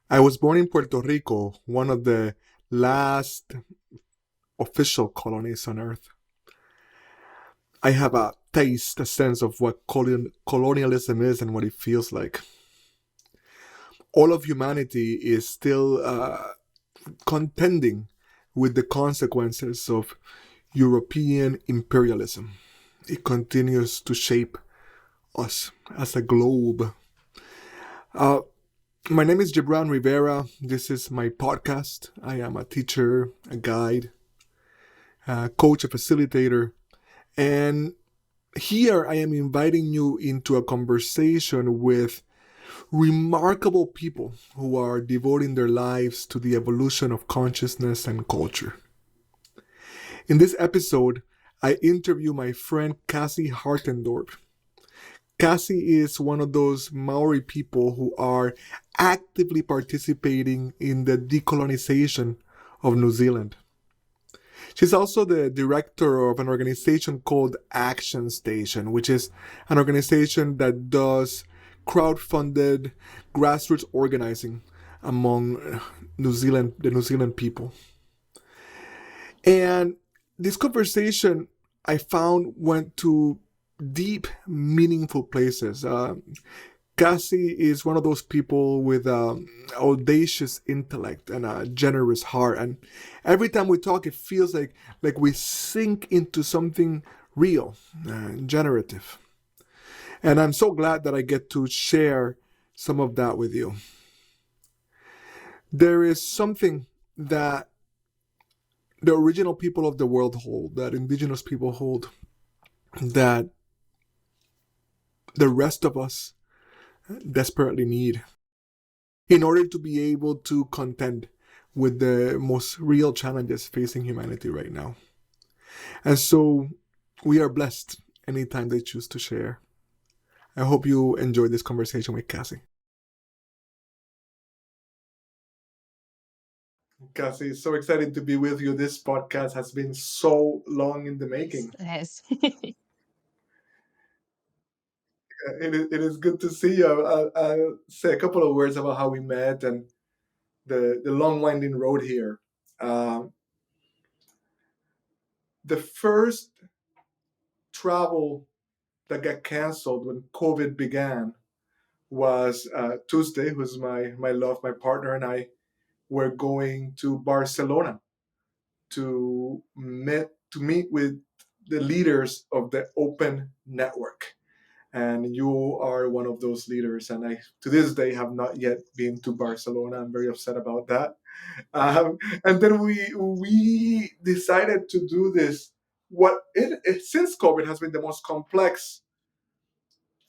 I was born in Puerto Rico, one of the last official colonies on Earth. I have a taste, a sense of what colonialism is and what it feels like. All of humanity is still contending with the consequences of European imperialism. It continues to shape us as a globe. Uh, my name is Gibrán Rivera. This is my podcast. I am a teacher, a guide, a coach, a facilitator, and here I am inviting you into a conversation with remarkable people who are devoting their lives to the evolution of consciousness and culture. In this episode, I interview my friend Kassie Hartendorp. Kassie is one of those Maori people who are actively participating in the decolonization of New Zealand. She's also the director of an organization called Action Station, which is an organization that does crowdfunded grassroots organizing among the New Zealand people. And this conversation I found went to deep, meaningful places. Kassie is one of those people with audacious intellect and a generous heart, and every time we talk, it feels like we sink into something real, generative. And I'm so glad that I get to share some of that with you. There is something that the original people of the world hold, that indigenous people hold, that the rest of us desperately need in order to be able to contend with the most real challenges facing humanity right now. And so we are blessed anytime they choose to share. I hope you enjoyed this conversation with Kassie. Kassie, so excited to be with you. This podcast has been so long in the making. It has. It is good to see you. I'll say a couple of words about how we met and the long winding road here. Um, the first travel that got canceled when COVID began was Tuesday, who's my love, my partner, and I were going to Barcelona to meet with the leaders of the Open Network. And you are one of those leaders, and I to this day have not yet been to Barcelona. I'm very upset about that. And then we decided to do this. Since COVID has been the most complex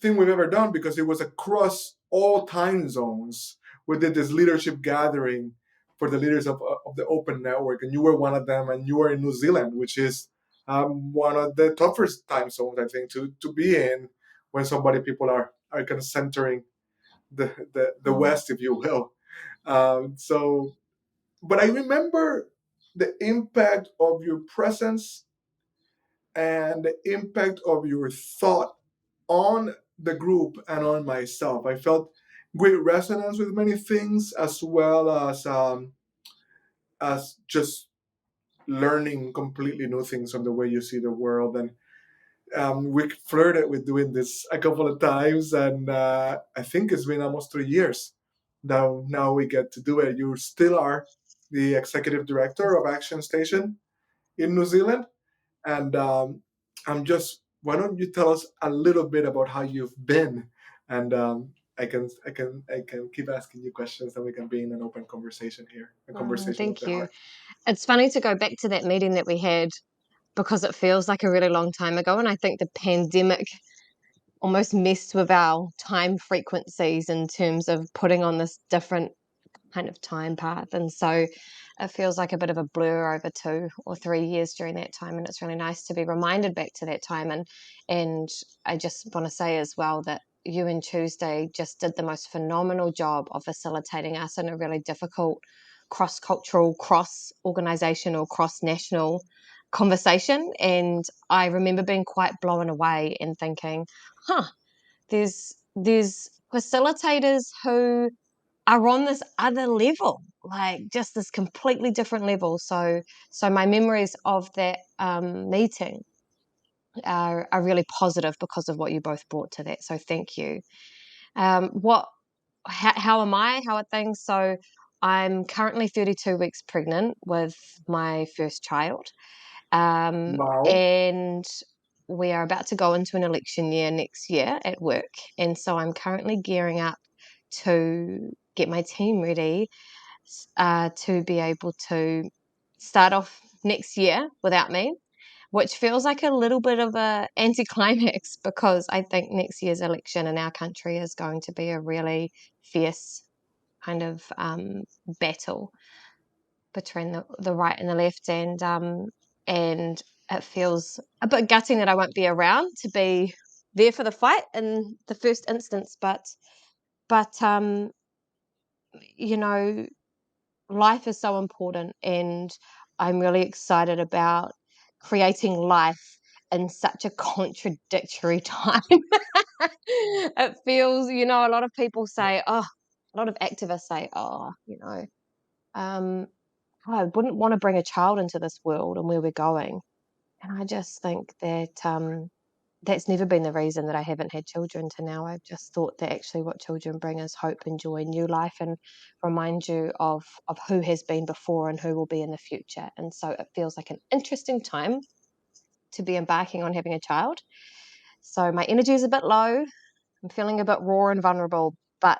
thing we've ever done because it was across all time zones. We did this leadership gathering for the leaders of the Open Network, and you were one of them, and you were in New Zealand, which is one of the toughest time zones, I think, to be in when people are kind of centering the West, if you will. So, but I remember the impact of your presence and the impact of your thought on the group and on myself. I felt great resonance with many things, as well as just learning completely new things on the way you see the world. And we flirted with doing this a couple of times, and I think it's been almost 3 years. Now we get to do it. You still are the executive director of Action Station in New Zealand, and I'm just. Why don't you tell us a little bit about how you've been, and I can keep asking you questions, and we can be in an open conversation here, a conversation of Thank the you. heart. It's funny to go back to that meeting that we had because it feels like a really long time ago. And I think the pandemic almost messed with our time frequencies in terms of putting on this different kind of time path. And so it feels like a bit of a blur over 2 or 3 years during that time. And it's really nice to be reminded back to that time. And I just want to say as well that you and Tuesday just did the most phenomenal job of facilitating us in a really difficult cross-cultural, cross-organizational, cross-national conversation. And I remember being quite blown away and thinking, there's facilitators who are on this other level, like just this completely different level. So my memories of that meeting are really positive because of what you both brought to that. So thank you. How am I? How are things? So I'm currently 32 weeks pregnant with my first child. Wow. And we are about to go into an election year next year at work. And so I'm currently gearing up to get my team ready to be able to start off next year without me, which feels like a little bit of a anticlimax because I think next year's election in our country is going to be a really fierce kind of battle between the right and the left, and it feels a bit gutting that I won't be around to be there for the fight in the first instance, but you know, life is so important, and I'm really excited about creating life in such a contradictory time. It feels, a lot of people say, oh, a lot of activists say, oh, um, I wouldn't want to bring a child into this world and where we're going. And I just think that that's never been the reason that I haven't had children to now. I've just thought that actually what children bring is hope and joy, new life, and remind you of who has been before and who will be in the future. And so it feels like an interesting time to be embarking on having a child. So my energy is a bit low. I'm feeling a bit raw and vulnerable, but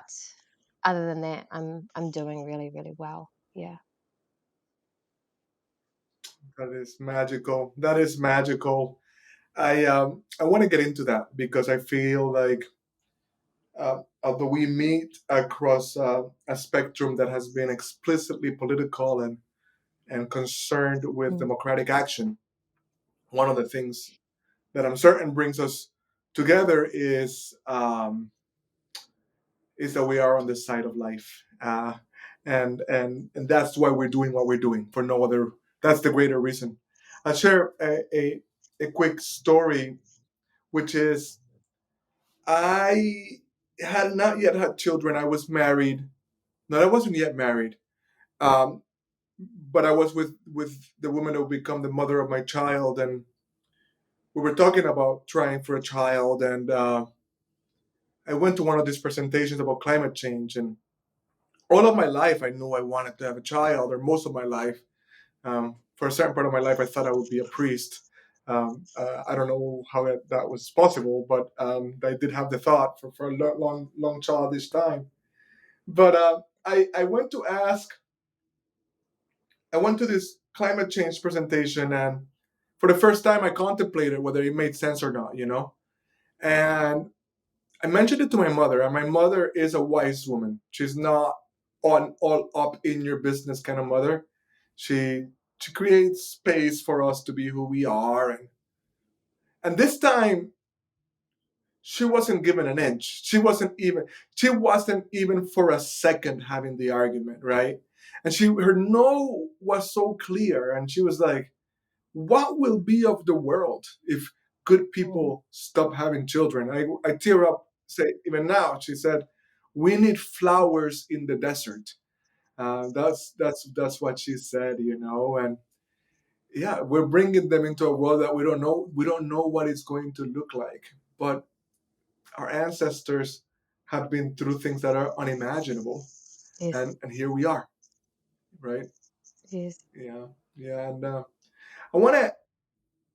other than that, I'm doing really, really well. Yeah. That is magical. That is magical. I want to get into that because I feel like although we meet across a spectrum that has been explicitly political and concerned with Mm. democratic action, one of the things that I'm certain brings us together is that we are on the side of life, and that's why we're doing what we're doing for no other. That's the greater reason. I'll share a quick story, which is I had not yet had children. I was married. No, I wasn't yet married. Um, but I was with the woman who would become the mother of my child, and we were talking about trying for a child. And I went to one of these presentations about climate change, and all of my life I knew I wanted to have a child, or most of my life. For a certain part of my life, I thought I would be a priest. I don't know how that was possible, but I did have the thought for a long, long childish time. But I went to ask. I went to this climate change presentation, and for the first time, I contemplated whether it made sense or not. And I mentioned it to my mother, and my mother is a wise woman. She's not on all up in your business kind of mother. She she creates space for us to be who we are, and this time she wasn't given an inch. She wasn't even for a second having the argument, right? And her no was so clear, and she was like, what will be of the world if good Mm. people stop having children? I tear up, say, even now. She said, we need flowers in the desert. That's what she said. And yeah, we're bringing them into a world that we don't know what it's going to look like. But our ancestors have been through things that are unimaginable, Yes. and here we are, right? Yes. Yeah, yeah. And I want to,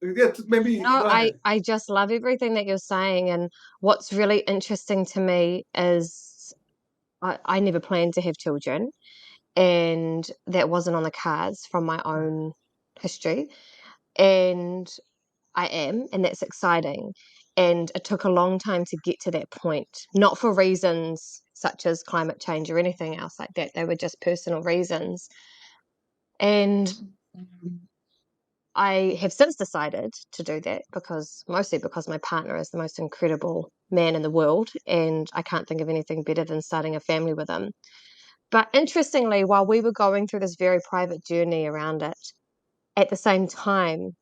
yeah, maybe No, go I ahead. I just love everything that you're saying, and what's really interesting to me is I never planned to have children, and that wasn't on the cards from my own history, and I am, and that's exciting. And it took a long time to get to that point, not for reasons such as climate change or anything else like that. They were just personal reasons. And I have since decided to do that mostly because my partner is the most incredible man in the world, and I can't think of anything better than starting a family with him. But interestingly, while we were going through this very private journey around it, at the same time,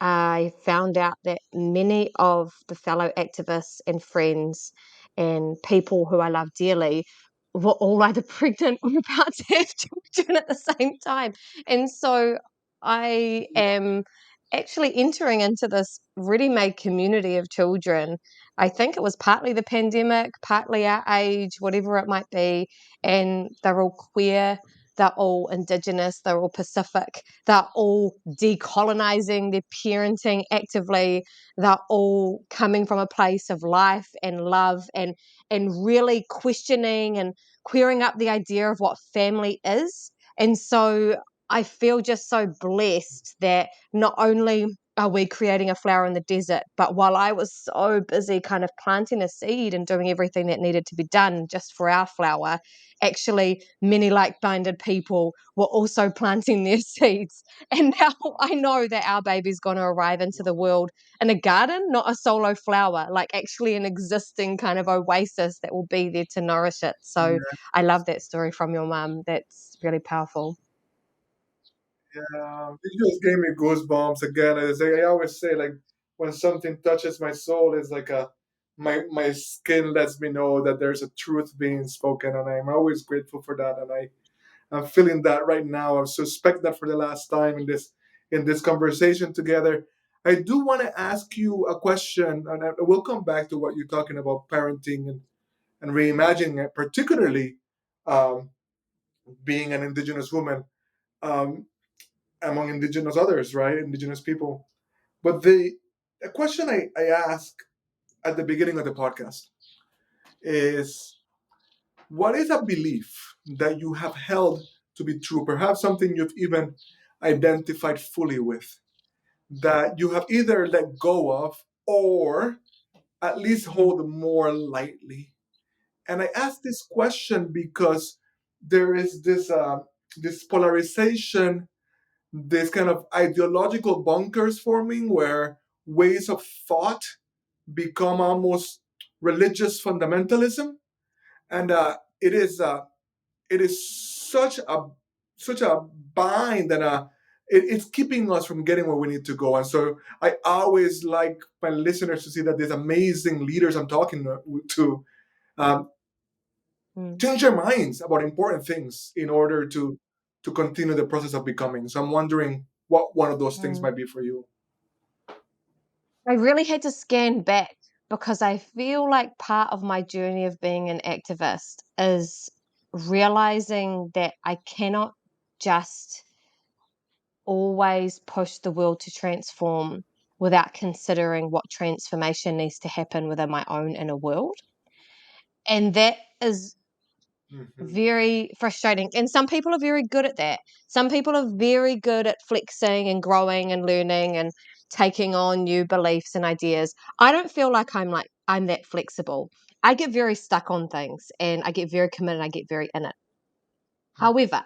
I found out that many of the fellow activists and friends and people who I love dearly were all either pregnant or about to have children at the same time. And so I am actually entering into this ready-made community of children. I think it was partly the pandemic, partly our age, whatever it might be, and they're all queer, they're all indigenous, they're all Pacific, they're all decolonizing, they're parenting actively, they're all coming from a place of life and love and really questioning and queering up the idea of what family is. And so I feel just so blessed that not only are we creating a flower in the desert, but while I was so busy kind of planting a seed and doing everything that needed to be done just for our flower, actually many like-minded people were also planting their seeds. And now I know that our baby's going to arrive into the world in a garden, not a solo flower, like actually an existing kind of oasis that will be there to nourish it. So Yeah, I love that story from your mum. That's really powerful. it just gave me goosebumps again. As I always say, like when something touches my soul, it's like a my skin lets me know that there's a truth being spoken, and I'm always grateful for that. And I'm feeling that right now. I suspect that for the last time in this conversation together. I do want to ask you a question, and we'll come back to what you're talking about parenting and reimagining it, particularly um, being an indigenous woman um, among indigenous others, right? Indigenous people. But the question I ask at the beginning of the podcast is what is a belief that you have held to be true, perhaps something you've even identified fully with, that you have either let go of or at least hold more lightly? And I ask this question because there is this polarization, this kind of ideological bunkers forming where ways of thought become almost religious fundamentalism, and it is such a bind and it's keeping us from getting where we need to go. And so I always like my listeners to see that these amazing leaders I'm talking to um, Mm, change their minds about important things in order to continue the process of becoming. So I'm wondering what one of those things mm. might be for you. I really had to scan back because I feel like part of my journey of being an activist is realizing that I cannot just always push the world to transform without considering what transformation needs to happen within my own inner world. And that is Hmm. very frustrating. And some people are very good at that. Some people are very good at flexing and growing and learning and taking on new beliefs and ideas. I don't feel like I'm that flexible. I get very stuck on things and I get very committed, I get very in it. However,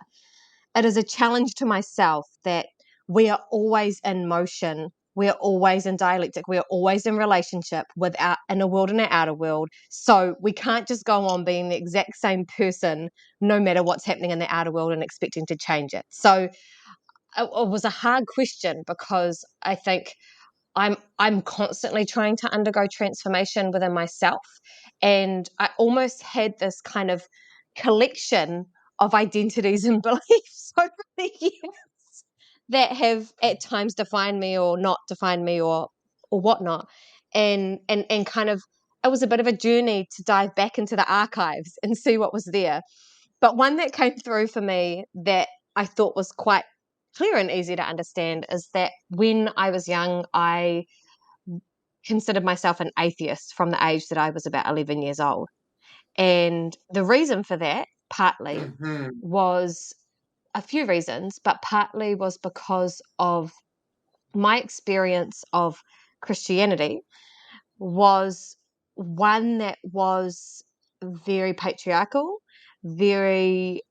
it is a challenge to myself that we are always in motion. We are always in dialectic. We are always in relationship with our inner world and our outer world. So we can't just go on being the exact same person no matter what's happening in the outer world and expecting to change it. So it was a hard question because I think I'm constantly trying to undergo transformation within myself. And I almost had this kind of collection of identities and beliefs over the years that have at times defined me or not defined me or whatnot. And kind of it was a bit of a journey to dive back into the archives and see what was there. But one that came through for me that I thought was quite clear and easy to understand is that when I was young, I considered myself an atheist from the age that I was about 11 years old. And the reason for that, partly, Hmm. was a few reasons, but partly was because of my experience of Christianity was one that was very patriarchal, very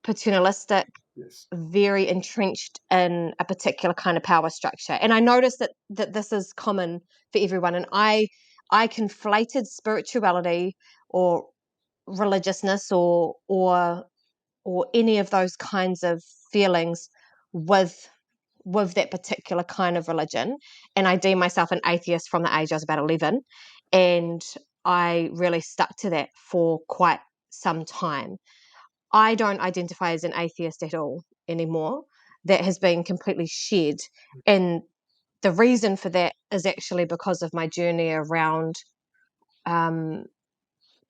paternalistic, Yes. very entrenched in a particular kind of power structure. And I noticed that this is common for everyone. And I conflated spirituality or religiousness or any of those kinds of feelings with with that particular kind of religion. And I deemed myself an atheist from the age I was about 11. And I really stuck to that for quite some time. I don't identify as an atheist at all anymore. That has been completely shed. And the reason for that is actually because of my journey around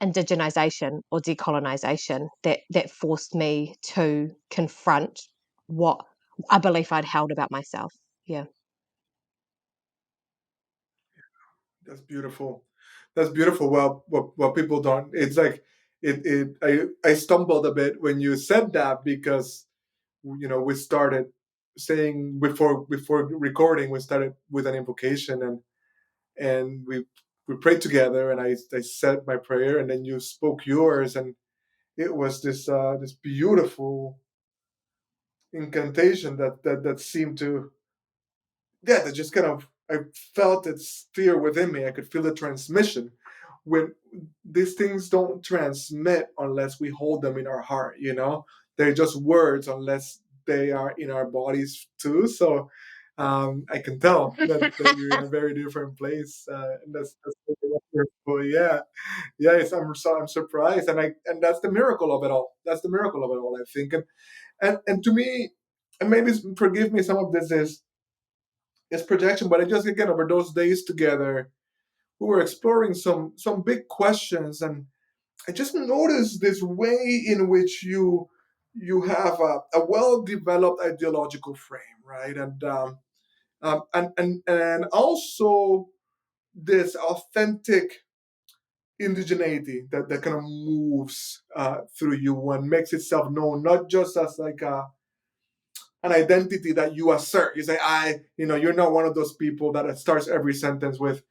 indigenization or decolonization that forced me to confront what a belief I'd held about myself. Yeah. That's beautiful. That's beautiful. Well, what people don't. It's like I stumbled a bit when you said that because we started saying before recording we started with an invocation and we prayed together and I said my prayer and then you spoke yours and it was this beautiful incantation that seemed to that just kind of I felt its sphere within me. I could feel the transmission. When these things don't transmit unless we hold them in our heart, they're just words unless they are in our bodies too. So I can tell that you're in a very different place, and that's really wonderful. Yeah, yeah. I'm surprised, and that's the miracle of it all. That's the miracle of it all. I think, and to me, and maybe forgive me, some of this is projection, but I just again over those days together, we were exploring some big questions, and I just noticed this way in which you have a well developed ideological frame, right, and also this authentic indigeneity that kind of moves through you and makes itself known, not just as like an identity that you assert. You say, you're not one of those people that starts every sentence with,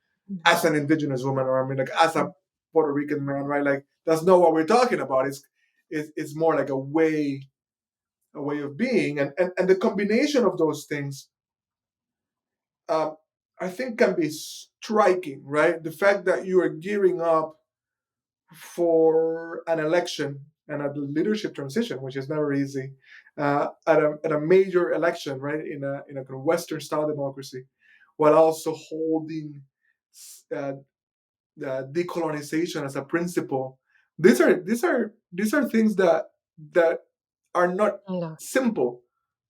as an indigenous woman, or I mean, like as a Puerto Rican man, right? Like that's not what we're talking about. It's more like a way of being, and the combination of those things, uh, I think, can be striking, right? The fact that you are gearing up for an election and a leadership transition, which is never easy, at a major election, right, in a kind of Western style democracy, while also holding uh, decolonization as a principle. These are things that are not No. simple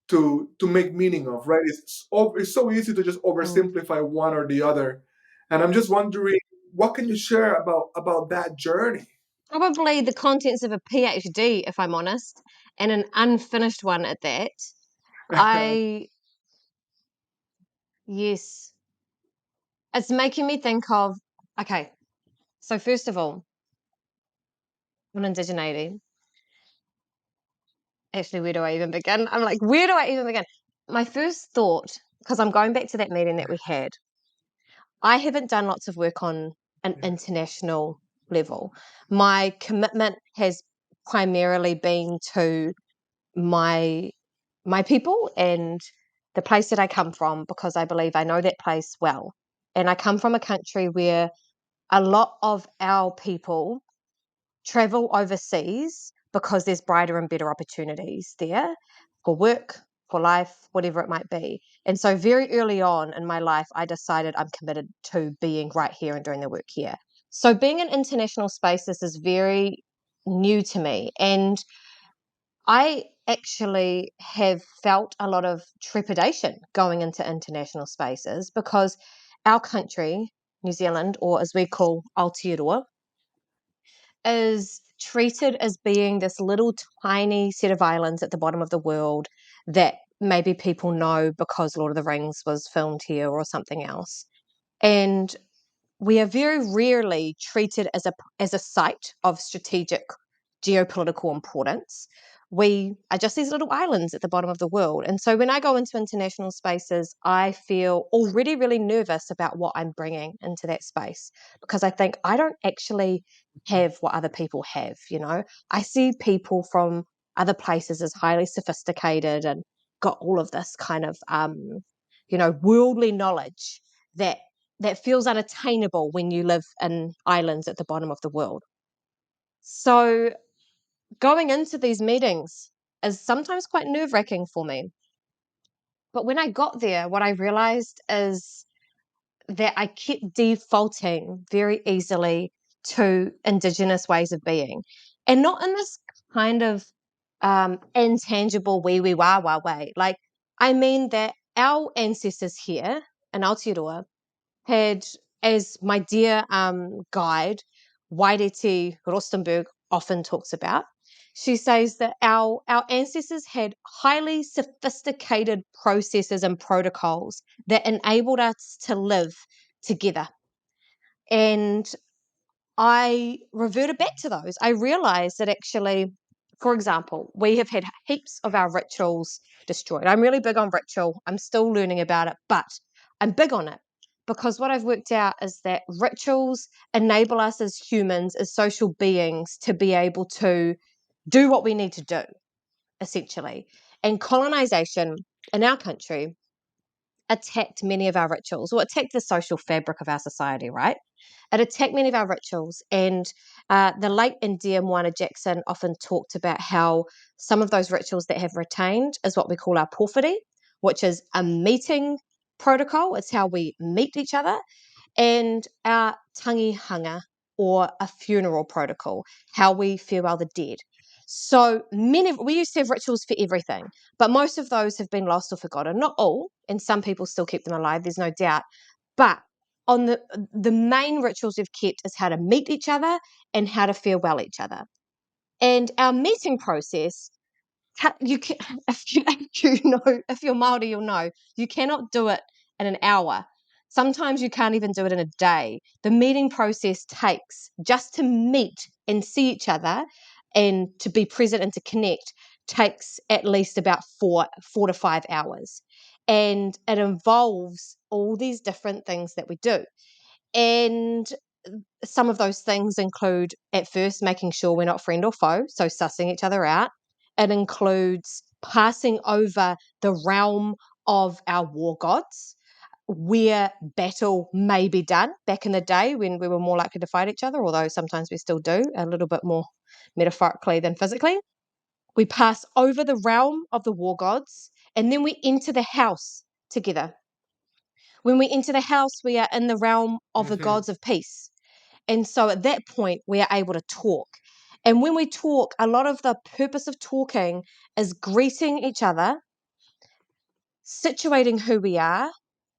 to make meaning of, right? It's so easy to just oversimplify one or the other, and I'm just wondering, what can you share about that journey? Probably the contents of a PhD, if I'm honest, and an unfinished one at that. I, yes, it's making me think of, okay, so first of all, on indigeneity, actually, where do I even begin? I'm like, where do I even begin? My first thought, because I'm going back to that meeting that we had, I haven't done lots of work on an Yeah. international level. My commitment has primarily been to my my people and the place that I come from, because I believe I know that place well. And I come from a country where a lot of our people travel overseas because there's brighter and better opportunities there for work, for life, whatever it might be. And so, very early on in my life, I decided I'm committed to being right here and doing the work here. So, being in international spaces is very new to me. And I actually have felt a lot of trepidation going into international spaces because our country, New Zealand, or as we call Aotearoa, is treated as being this little tiny set of islands at the bottom of the world that maybe people know because Lord of the Rings was filmed here or something else. And we are very rarely treated as a site of strategic geopolitical importance. We are just these little islands at the bottom of the world. And so when I go into international spaces, I feel already really nervous about what I'm bringing into that space because I think I don't actually have what other people have, you know. I see people from other places as highly sophisticated and got all of this kind of worldly knowledge that feels unattainable when you live in islands at the bottom of the world. So going into these meetings is sometimes quite nerve-wracking for me. But when I got there, what I realized is that I kept defaulting very easily to indigenous ways of being. And not in this kind of intangible wee wah wah way. Like, I mean that our ancestors here in Aotearoa had, as my dear guide, Waireti Rostenberg, often talks about, she says that our ancestors had highly sophisticated processes and protocols that enabled us to live together. And I reverted back to those. I realized that actually, for example, we have had heaps of our rituals destroyed. I'm really big on ritual. I'm still learning about it, but I'm big on it because what I've worked out is that rituals enable us as humans, as social beings, to be able to do what we need to do, essentially. And colonization in our country attacked many of our rituals, or attacked the social fabric of our society, right? It attacked many of our rituals. And the late and dear Moana Jackson often talked about how some of those rituals that have retained is what we call our pōwhiri, which is a meeting protocol. It's how we meet each other. And our tangihanga, or a funeral protocol, how we farewell the dead. So we used to have rituals for everything, but most of those have been lost or forgotten. Not all, and some people still keep them alive, there's no doubt. But on the main rituals we've kept is how to meet each other and how to farewell each other. And our meeting process, you can, if you're Maori, you'll know you cannot do it in an hour. Sometimes you can't even do it in a day. The meeting process takes, just to meet and see each other and to be present and to connect, takes at least about 4 to 5 hours. And it involves all these different things that we do. And some of those things include, at first, making sure we're not friend or foe, so sussing each other out. It includes passing over the realm of our war gods, where battle may be done. Back in the day when we were more likely to fight each other, although sometimes we still do, a little bit more metaphorically than physically. We pass over the realm of the war gods, and then we enter the house together. When we enter the house, we are in the realm of the gods of peace. And so at that point, we are able to talk. And when we talk, a lot of the purpose of talking is greeting each other, situating who we are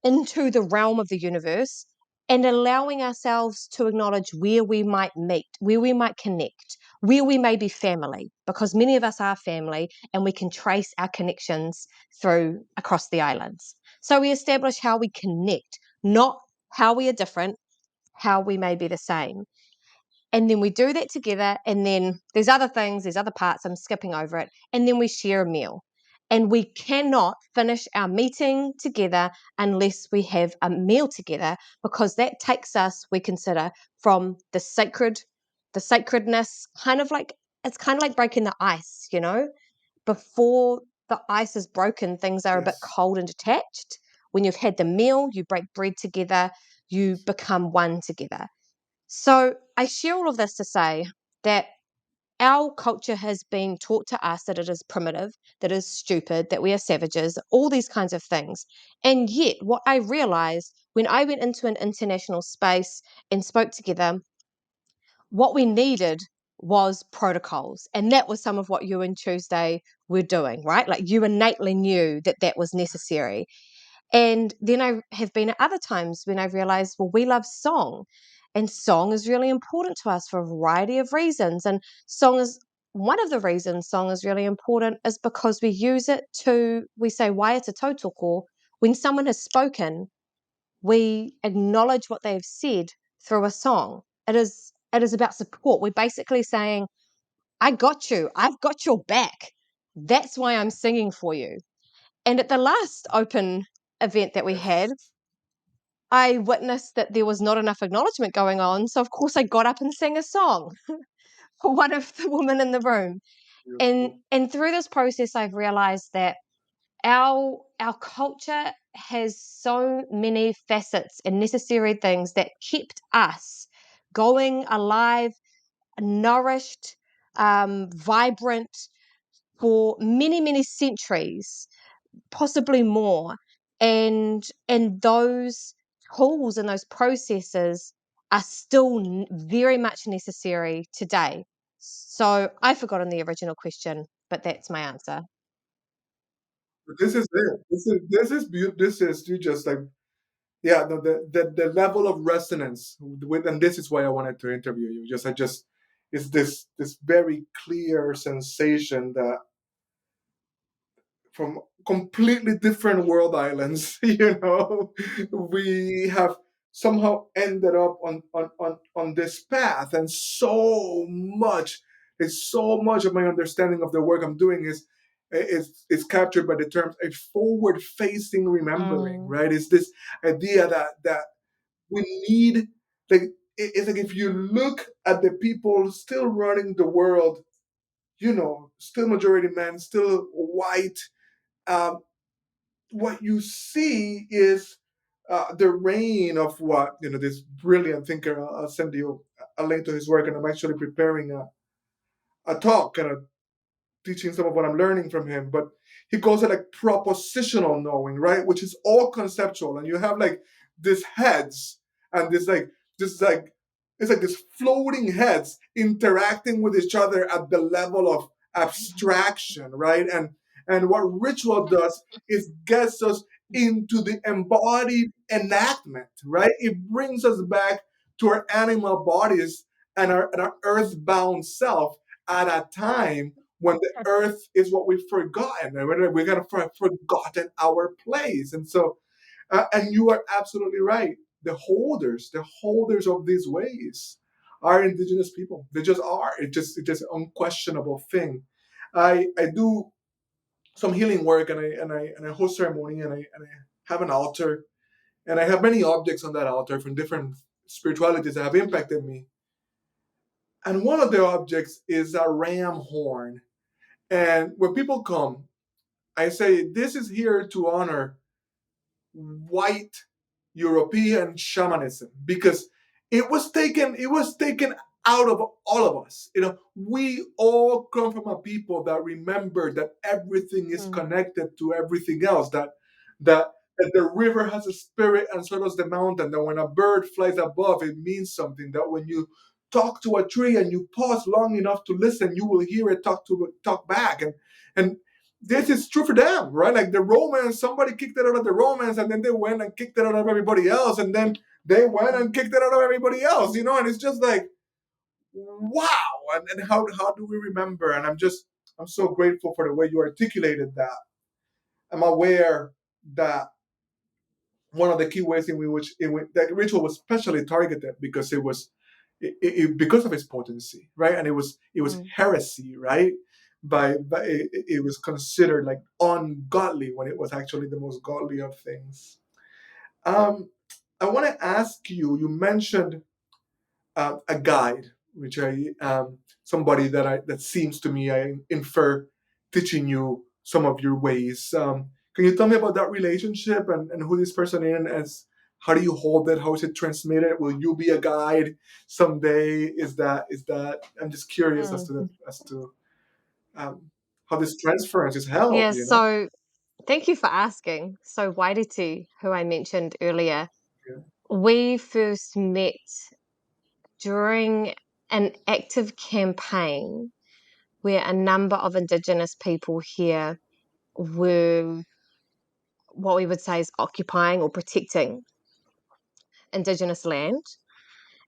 into the realm of the universe, and allowing ourselves to acknowledge where we might meet, where we might connect, where we may be family, because many of us are family and we can trace our connections through across the islands. So we establish how we connect, not how we are different, how we may be the same. And then we do that together. And then there's other things, there's other parts, I'm skipping over it. And then we share a meal. And we cannot finish our meeting together unless we have a meal together, because that takes us, we consider, from the sacredness, it's kind of like breaking the ice, Before the ice is broken, things are a bit Yes. cold and detached. When you've had the meal, you break bread together, you become one together. So I share all of this to say that our culture has been taught to us that it is primitive, that it is stupid, that we are savages, all these kinds of things. And yet, what I realized when I went into an international space and spoke together, what we needed was protocols. And that was some of what you and Tuesday were doing, right? Like, you innately knew that that was necessary. And then I have been at other times when I've realized, well, we love song, and song is really important to us for a variety of reasons. And song is one of the reasons song is really important is because we use it we say, why it's a tautoko. When someone has spoken, we acknowledge what they have said through a song. It is about support. We're basically saying, I got you. I've got your back. That's why I'm singing for you. And at the last open event that we had, I witnessed that there was not enough acknowledgement going on. So, of course, I got up and sang a song for one of the women in the room. And, Beautiful. and through this process, I've realized that our culture has so many facets and necessary things that kept us going, alive, nourished, vibrant for many, many centuries, possibly more. And those tools and those processes are still very much necessary today. So I've forgotten the original question, but that's my answer. This is it. This is you just like yeah, no, the level of resonance with, and this is why I wanted to interview you. Just I just it's this very clear sensation that from completely different world islands, we have somehow ended up on this path, and so much of my understanding of the work I'm doing is captured by the terms a forward facing remembering, Mm. right? It's this idea that we need, like it's like if you look at the people still running the world, still majority men, still white, um, what you see is the reign of what this brilliant thinker. I'll send you a link to his work, and I'm actually preparing a talk, kind of teaching some of what I'm learning from him. But he calls it like propositional knowing, right? Which is all conceptual, and you have like these heads and this like it's like this floating heads interacting with each other at the level of abstraction, right? And what ritual does is gets us into the embodied enactment, right? It brings us back to our animal bodies and our earthbound self at a time when the earth is what we've forgotten, and we're gonna forgotten our place. And so, and you are absolutely right. The holders of these ways are indigenous people. They just are. It's just an unquestionable thing. I do some healing work, and I host ceremony, and I have an altar, and I have many objects on that altar from different spiritualities that have impacted me. And one of the objects is a ram horn. And when people come, I say, this is here to honor white European shamanism, because it was taken out of all of us. We all come from a people that remember that everything is Mm. connected to everything else. That the river has a spirit, and so does the mountain. That when a bird flies above, it means something. That when you talk to a tree and you pause long enough to listen, you will hear it talk back. And this is true for them, right? Like the Romans, somebody kicked it out of the Romans, and then they went and kicked it out of everybody else, and then they went and kicked it out of everybody else, and it's just like, wow. And how do we remember? And I'm so grateful for the way you articulated that. I'm aware that one of the key ways in which that ritual was specially targeted because because of its potency, right? And it was Mm. heresy, right? By it was considered like ungodly when it was actually the most godly of things. Um, I want to ask you. You mentioned a guide, which somebody that seems to me I infer teaching you some of your ways. Can you tell me about that relationship and who this person is? How do you hold it? How is it transmitted? Will you be a guide someday? Is that? I'm just curious as Mm. to um, how this transference is held. Yeah, so thank you for asking. So Wairiti, who I mentioned earlier, Yeah. we first met during an active campaign where a number of Indigenous people here were what we would say is occupying or protecting Indigenous land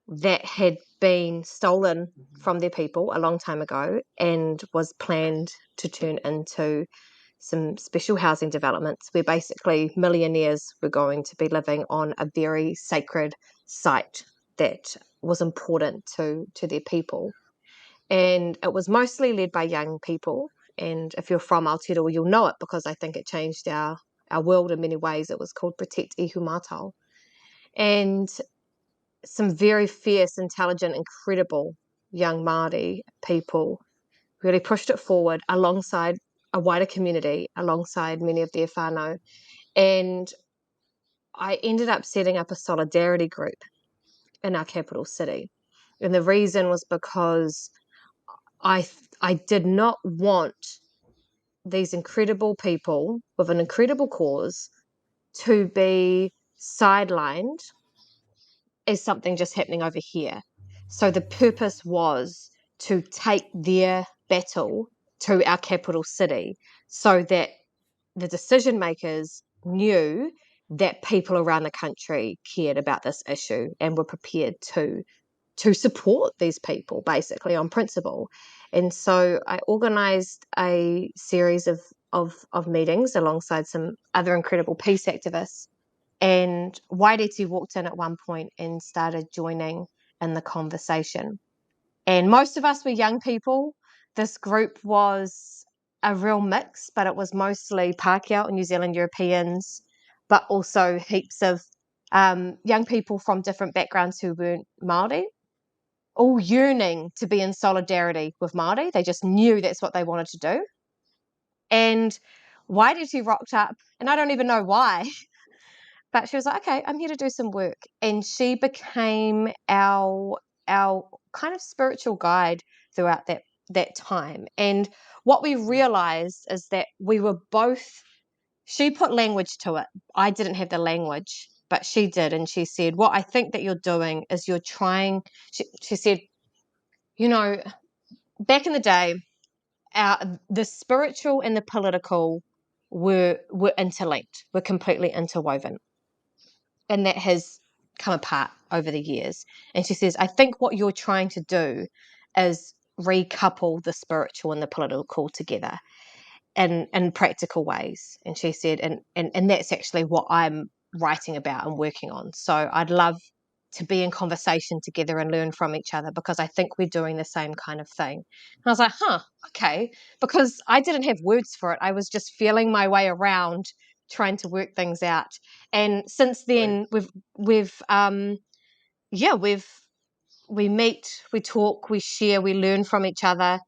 that had been stolen from their people a long time ago and was planned to turn into some special housing developments where basically millionaires were going to be living on a very sacred site that was important to their people. And it was mostly led by young people. And if you're from Aotearoa, you'll know it because I think it changed our world in many ways. It was called Protect Ihumātao. And some very fierce, intelligent, incredible young Māori people really pushed it forward alongside a wider community, alongside many of their whānau. And I ended up setting up a solidarity group in our capital city. And the reason was because I did not want these incredible people with an incredible cause to be sidelined as something just happening over here. So the purpose was to take their battle to our capital city so that the decision makers knew that people around the country cared about this issue and were prepared to support these people basically on principle. And so I organized a series of meetings alongside some other incredible peace activists. And Waireti walked in at one point and started joining in the conversation. And most of us were young people. This group was a real mix, but it was mostly Pākehā and New Zealand Europeans, but also heaps of young people from different backgrounds who weren't Māori, all yearning to be in solidarity with Māori. They just knew that's what they wanted to do. And Waireti rocked up, and I don't even know why, but she was like, okay, I'm here to do some work. And she became our kind of spiritual guide throughout that time. And what we realized is that we were both, she put language to it. I didn't have the language, but she did. And she said, what I think that you're doing is you're trying, she said, you know, back in the day, the spiritual and the political were interlinked, were completely interwoven. And that has come apart over the years. And she says, I think what you're trying to do is recouple the spiritual and the political together in practical ways. And she said, and that's actually what I'm writing about and working on. So I'd love to be in conversation together and learn from each other because I think we're doing the same kind of thing. And I was like, okay, because I didn't have words for it. I was just feeling my way around trying to work things out. And since then we meet, we talk, we share, we learn from each other.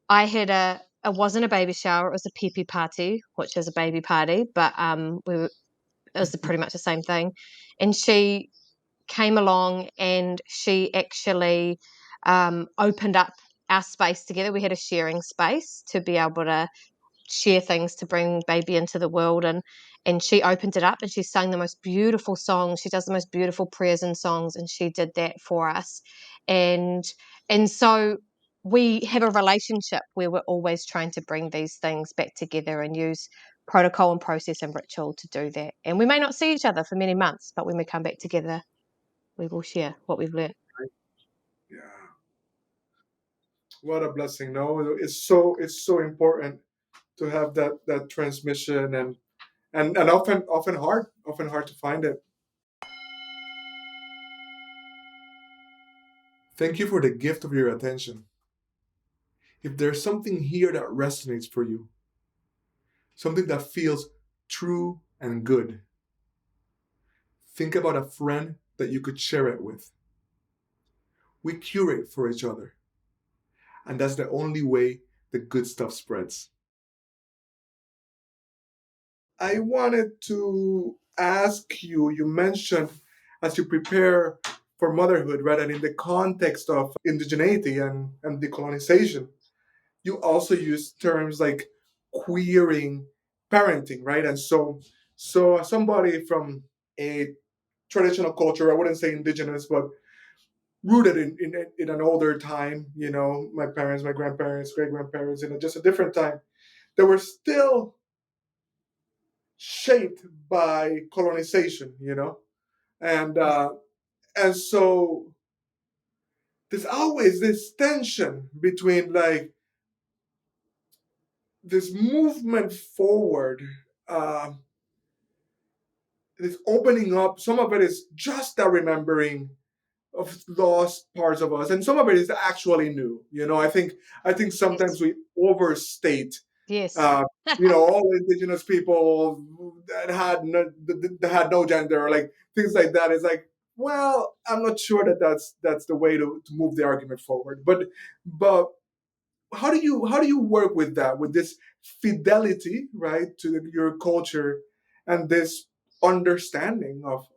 I had it wasn't a baby shower, it was a pepe party, which is a baby party, but it was pretty much the same thing. And she came along and she actually opened up our space together. We had a sharing space to be able to share things to bring baby into the world, and she opened it up and she sang the most beautiful songs. She does the most beautiful prayers and songs, and she did that for us. And so we have a relationship where we're always trying to bring these things back together and use protocol and process and ritual to do that. And we may not see each other for many months, but when we come back together, we will share what we've learned. Yeah. What a blessing. No, it's so important to have that transmission, and often hard to find it. Thank you for the gift of your attention. If there's something here that resonates for you, something that feels true and good, think about a friend that you could share it with. We curate for each other, and that's the only way the good stuff spreads. I wanted to ask you, you mentioned as you prepare for motherhood, right, and in the context of indigeneity and decolonization, you also use terms like queering parenting, right? And so as somebody from a traditional culture, I wouldn't say indigenous, but rooted in an older time, my parents, my grandparents, great grandparents, just a different time, they were still shaped by colonization, and so there's always this tension between like this movement forward, uh, this opening up. Some of it is just a remembering of lost parts of us, and some of it is actually new. I think sometimes we overstate. Yes. Uh, all indigenous people that had no gender, like things like that. Is like, well, I'm not sure that's the way to move the argument forward. But how do you work with that, with this fidelity, right, to your culture, and this understanding of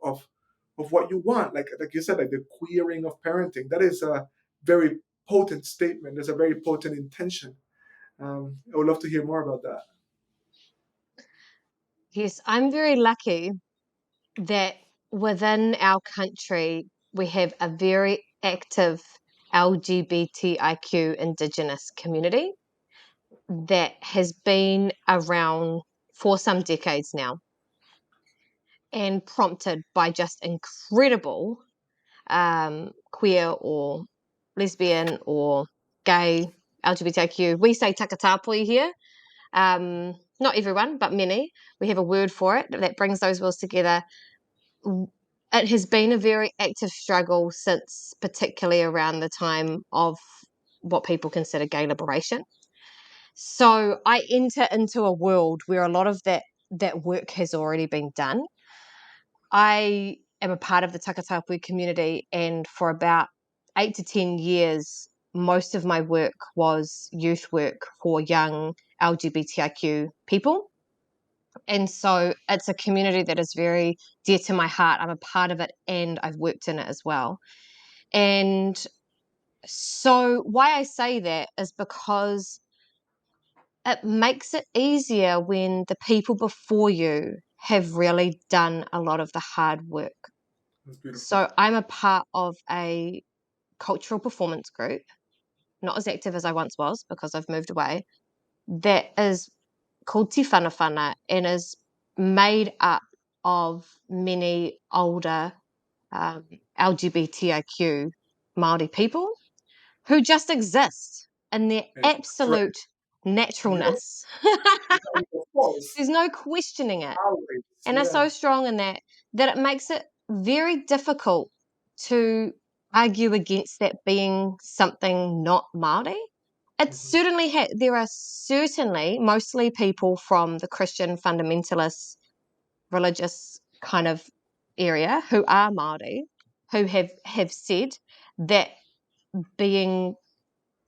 what you want, like you said, like the queering of parenting. That is a very potent statement. There's a very potent intention. I would love to hear more about that. Yes, I'm very lucky that within our country we have a very active LGBTIQ indigenous community that has been around for some decades now and prompted by just incredible queer or lesbian or gay LGBTIQ. We say takatapui here. Not everyone, but many. We have a word for it that brings those worlds together. It has been a very active struggle since particularly around the time of what people consider gay liberation. So I enter into a world where a lot of that work has already been done. I am a part of the takatapui community, and for about 8 to 10 years, most of my work was youth work for young LGBTIQ people. And so it's a community that is very dear to my heart. I'm a part of it and I've worked in it as well. And so why I say that is because it makes it easier when the people before you have really done a lot of the hard work. That's beautiful. So I'm a part of a cultural performance group, not as active as I once was because I've moved away, that is called Te Whanawhana and is made up of many older LGBTIQ Māori people who just exist in their absolute naturalness. Of course. There's no questioning it. Always. And are so strong in that it makes it very difficult to argue against that being something not Māori. It certainly there are certainly mostly people from the Christian fundamentalist religious kind of area who are Māori who have said that being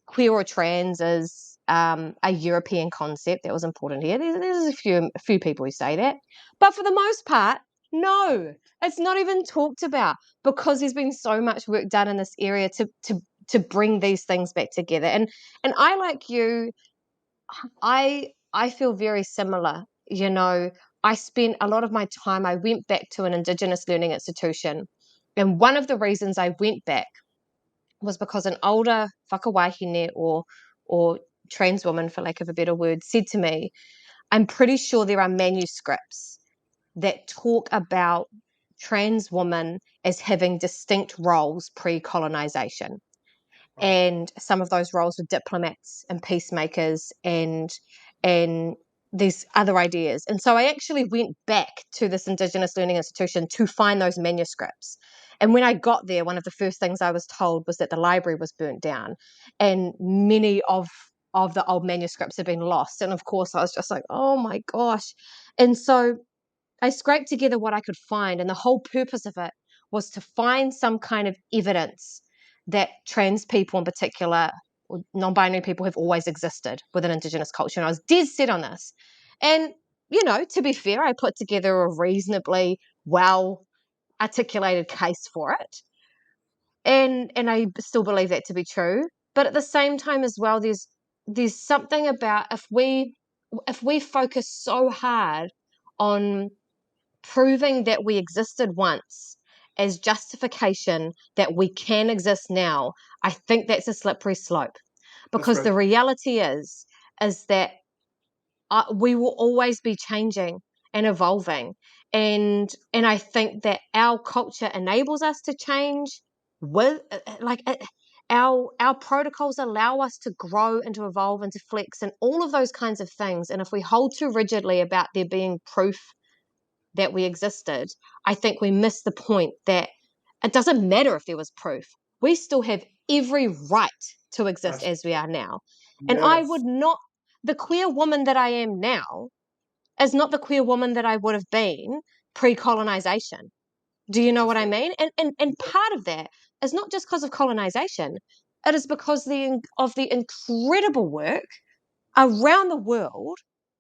queer or trans is a European concept that was important here. There's a few people who say that, but for the most part, no, it's not even talked about because there's been so much work done in this area to bring these things back together. And I, like you, I feel very similar. You know, I spent a lot of my time. I went back to an Indigenous learning institution, and one of the reasons I went back was because an older whakawahine or trans woman, for lack of a better word, said to me, I'm pretty sure there are manuscripts that talk about trans women as having distinct roles pre-colonization. Wow. And some of those roles were diplomats and peacemakers and these other ideas. And so I actually went back to this Indigenous learning institution to find those manuscripts. And when I got there, one of the first things I was told was that the library was burnt down and many of the old manuscripts had been lost. And of course, I was just like, oh my gosh. And so I scraped together what I could find. And the whole purpose of it was to find some kind of evidence that trans people in particular, or non-binary people, have always existed within Indigenous culture. And I was dead set on this. And, you know, to be fair, I put together a reasonably well articulated case for it. And I still believe that to be true. But at the same time as well, there's something about if we focus so hard on proving that we existed once as justification that we can exist now, I think that's a slippery slope. Because the reality is that we will always be changing and evolving. And I think that our culture enables us to change with our protocols allow us to grow and to evolve and to flex and all of those kinds of things. And if we hold too rigidly about there being proof that we existed, I think we miss the point that it doesn't matter if there was proof. We still have every right to exist as we are now. And I would not, the queer woman that I am now is not the queer woman that I would have been pre-colonization. Do you know what I mean? And part of that is not just because of colonization. It is because of the incredible work around the world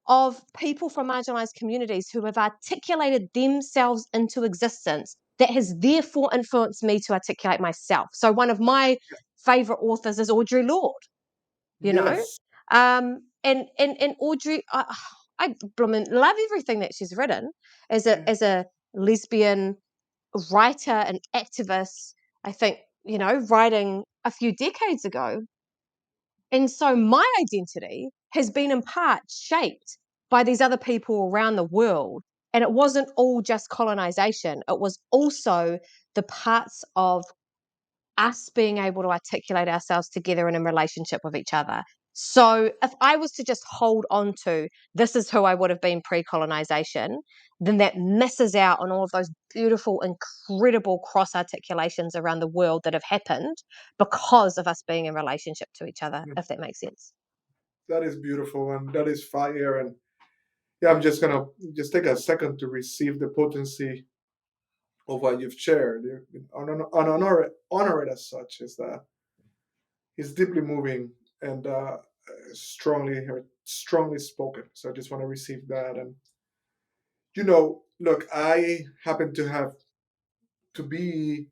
of people from marginalized communities who have articulated themselves into existence that has therefore influenced me to articulate myself. So one of my favorite authors is Audre Lorde, you know? And Audre, I love everything that she's written as a lesbian writer and activist. I think, you know, writing a few decades ago. And so my identity has been in part shaped by these other people around the world. And it wasn't all just colonization, it was also the parts of us being able to articulate ourselves together and in relationship with each other. So if I was to just hold on to this is who I would have been pre-colonization, then that misses out on all of those beautiful, incredible cross articulations around the world that have happened because of us being in relationship to each other, if that makes sense. That is beautiful and that is fire. And yeah, I'm just gonna just take a second to receive the potency of what you've shared. Honor it as such is that it's deeply moving and strongly spoken. So I just want to receive that. And look, I happen to have to be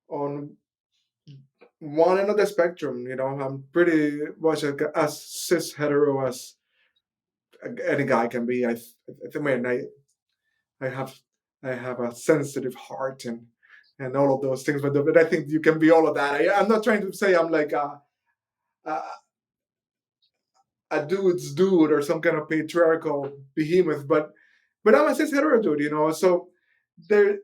on one end of the spectrum. I'm pretty much as cis hetero as any guy can be. I have I have a sensitive heart and all of those things, but I think you can be all of that. I'm not trying to say I'm like a, a dude's dude or some kind of patriarchal behemoth, but I'm a cis hetero dude. So there,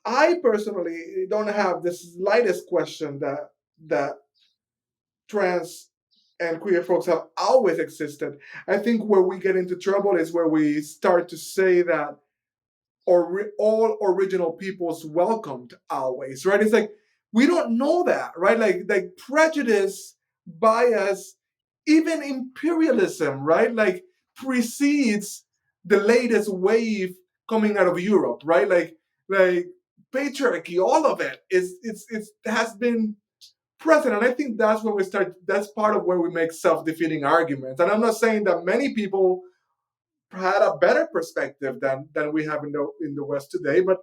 I personally don't have the slightest question that trans and queer folks have always existed. I think where we get into trouble is where we start to say that all original peoples welcomed always, right? It's like we don't know that, right? Like prejudice, bias, even imperialism, right? Like precedes the latest wave coming out of Europe, right? Like patriarchy, all of it is has been present, and I think that's when we start. That's part of where we make self-defeating arguments. And I'm not saying that many people had a better perspective than we have in the West today, but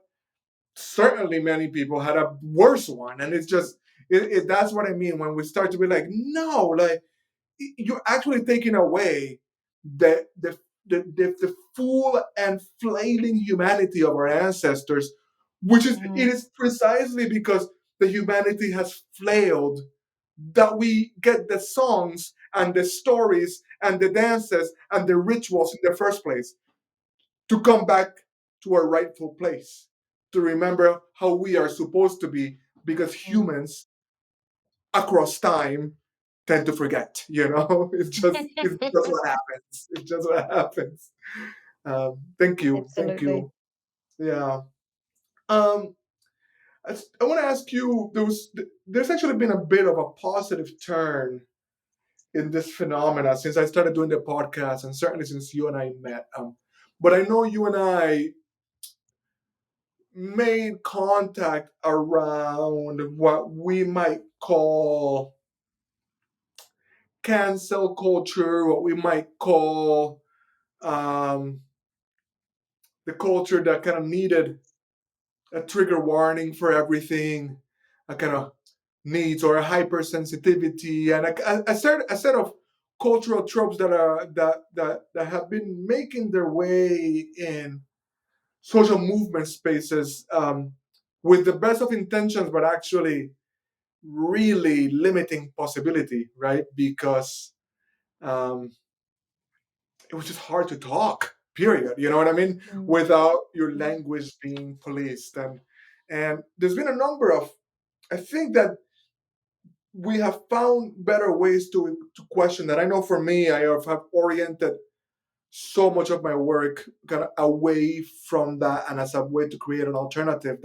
certainly many people had a worse one. And it's just that's what I mean when we start to be like, no, like you're actually taking away the full and flailing humanity of our ancestors, which is it is precisely because the humanity has flailed that we get the songs and the stories and the dances and the rituals in the first place to come back to our rightful place, to remember how we are supposed to be, because humans across time tend to forget. It's just what happens. It's just what happens. Thank you. Thank Absolutely. you. Yeah. Um, I want to ask you, there's actually been a bit of a positive turn in this phenomena since I started doing the podcast, and certainly since you and I met. But I know you and I made contact around what we might call cancel culture, what we might call um, the culture that kind of needed a trigger warning for everything, a kind of needs or a hypersensitivity, and a set of cultural tropes that have been making their way in social movement spaces with the best of intentions, but actually really limiting possibility, right? Because um, it was just hard to talk, period. You know what I mean? Without your language being policed. And there's been a number of, I think that we have found better ways to question that. I know for me, I have oriented so much of my work kind of away from that and as a way to create an alternative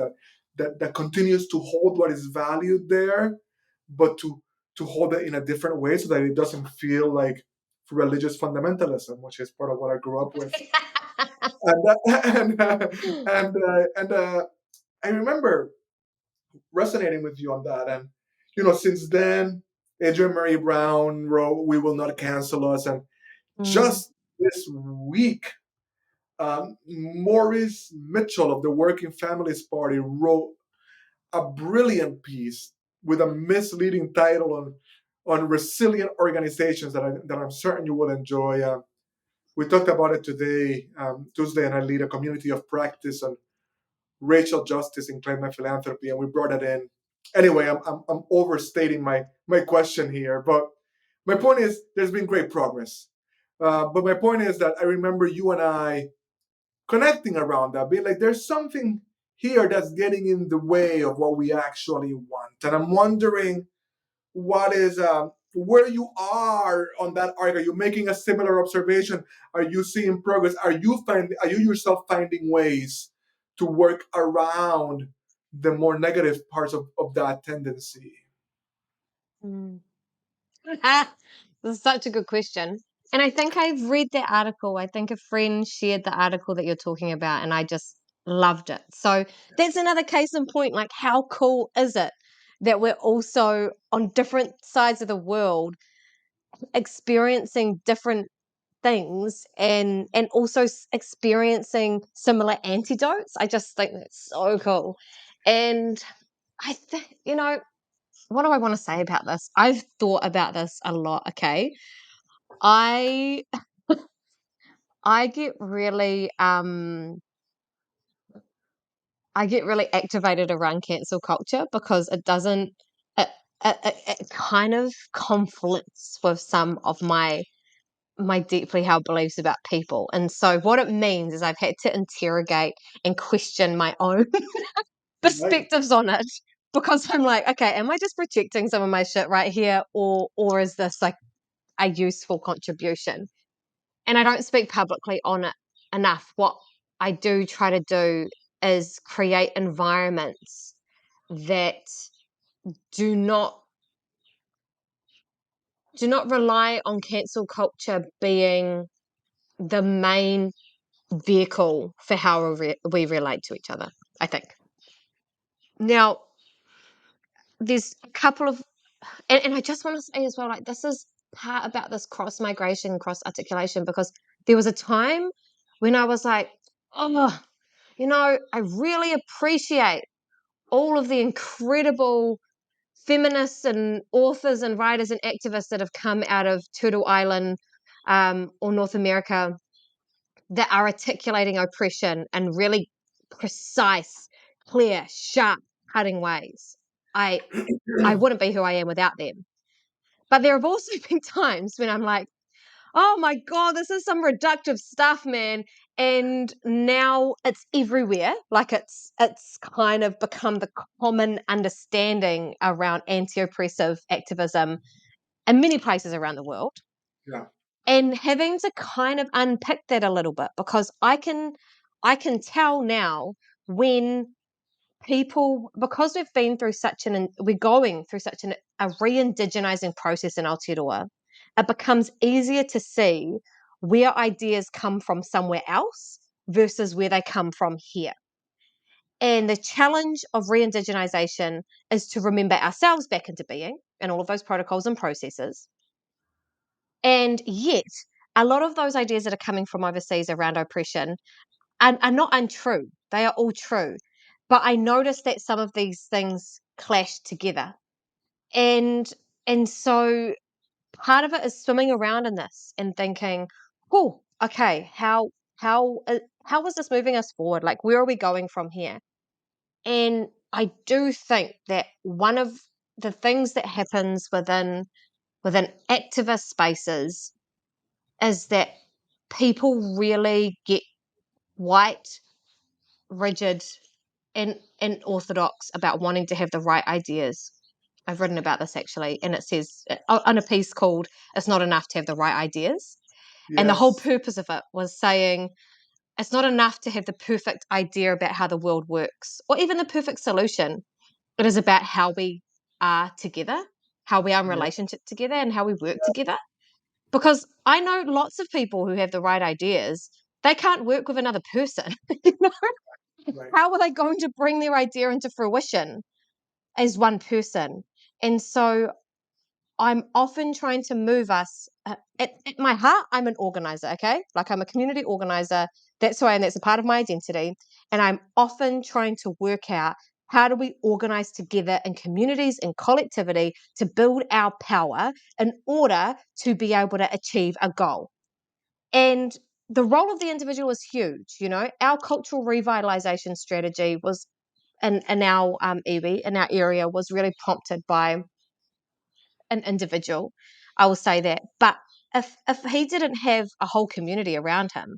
that continues to hold what is valued there, but to hold it in a different way so that it doesn't feel like religious fundamentalism, which is part of what I grew up with. And I remember resonating with you on that. And since then, Adrienne Marie Brown wrote "We Will Not Cancel Us," and just this week, Maurice Mitchell of the Working Families Party wrote a brilliant piece with a misleading title on resilient organizations that I'm certain you will enjoy. We talked about it today, Tuesday, and I lead a community of practice on racial justice in climate philanthropy, and we brought it in. Anyway, I'm overstating my question here, but my point is there's been great progress. But my point is that I remember you and I connecting around that, being like, there's something here that's getting in the way of what we actually want. And I'm wondering what is where you are on that arc. Are you making a similar observation? Are you seeing progress? Are you yourself finding ways to work around the more negative parts of that tendency? Mm. This is such a good question. And I think I've read that article. I think a friend shared the article that you're talking about, and I just loved it. So that's another case in point. Like, how cool is it that we're also on different sides of the world experiencing different things and also experiencing similar antidotes? I just think that's so cool. And I think, what do I want to say about this? I've thought about this a lot, okay? I I get really I get really activated around cancel culture because it kind of conflicts with some of my deeply held beliefs about people. And so what it means is I've had to interrogate and question my own Right. perspectives on it because I'm like, okay, am I just projecting some of my shit right here, or is this like a useful contribution? And I don't speak publicly on it enough. What I do try to do is create environments that do not do not rely on cancel culture being the main vehicle for how we relate to each other, I think. Now, there's a couple of, and I just want to say as well, like, this is part about this cross migration, cross articulation, because there was a time when I was like, oh, I really appreciate all of the incredible feminists and authors and writers and activists that have come out of Turtle Island or North America that are articulating oppression in really precise, clear, sharp, cutting ways. I I wouldn't be who I am without them. But there have also been times when I'm like, oh my God, this is some reductive stuff, man. And now it's everywhere. Like it's kind of become the common understanding around anti-oppressive activism in many places around the world. Yeah. And having to kind of unpick that a little bit because I can tell now when people, because we're going through such a re-indigenizing process in Aotearoa, it becomes easier to see where ideas come from somewhere else versus where they come from here. And the challenge of re-indigenization is to remember ourselves back into being and all of those protocols and processes. And yet, a lot of those ideas that are coming from overseas around oppression are not untrue. They are all true. But I noticed that some of these things clash together. And so part of it is swimming around in this and thinking, oh, okay, how is this moving us forward? Like, where are we going from here? And I do think that one of the things that happens within activist spaces is that people really get white, rigid, and orthodox about wanting to have the right ideas. I've written about this actually, and it says on a piece called "It's Not Enough to Have the Right Ideas," and the whole Yes. purpose of it was saying it's not enough to have the perfect idea about how the world works, or even the perfect solution. It is about how we are together, how we are in Yeah. relationship together, and how we work together. Because I know lots of people who have the right ideas, they can't work with another person. You know? Right. How are they going to bring their idea into fruition as one person? And so I'm often trying to move us. At my heart, I'm an organizer, okay? Like, I'm a community organizer. That's who I am. That's a part of my identity. And I'm often trying to work out, how do we organize together in communities and collectivity to build our power in order to be able to achieve a goal. And the role of the individual is huge. Our cultural revitalization strategy was in our iwi, in our area, was really prompted by an individual. I will say that. But if he didn't have a whole community around him,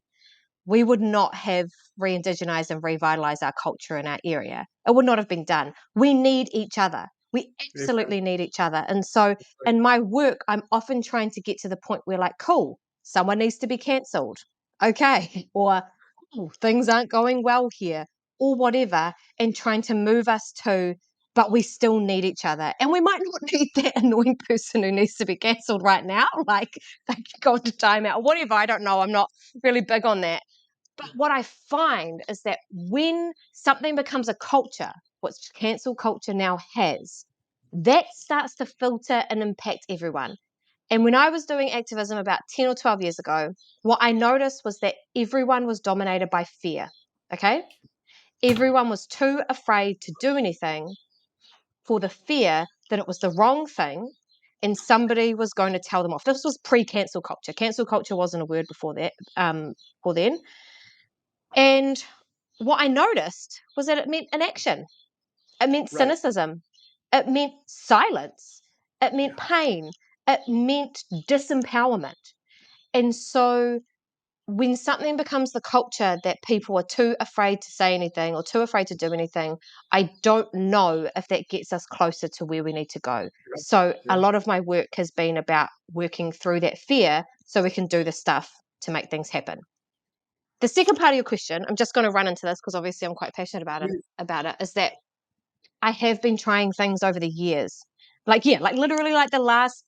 we would not have re-indigenized and revitalized our culture in our area. It would not have been done. We need each other. We absolutely need each other. And so in my work, I'm often trying to get to the point where, like, cool, someone needs to be cancelled. Okay. Or things aren't going well here, or whatever, and trying to move us to, but we still need each other. And we might not need that annoying person who needs to be cancelled right now. Like, they can go into timeout or whatever. I don't know. I'm not really big on that. But what I find is that when something becomes a culture, what cancel culture now has, that starts to filter and impact everyone. And when I was doing activism about 10 or 12 years ago, what I noticed was that everyone was dominated by fear. Okay? Everyone was too afraid to do anything for the fear that it was the wrong thing and somebody was going to tell them off. This was pre-cancel culture. Cancel culture wasn't a word before that, before then. And what I noticed was that it meant inaction. It meant cynicism. It meant silence. It meant pain. It meant disempowerment. And so when something becomes the culture that people are too afraid to say anything or too afraid to do anything, I don't know if that gets us closer to where we need to go. So a lot of my work has been about working through that fear so we can do the stuff to make things happen. The second part of your question, I'm just going to run into this because obviously I'm quite passionate about it, is that I have been trying things over the years. Like literally like the last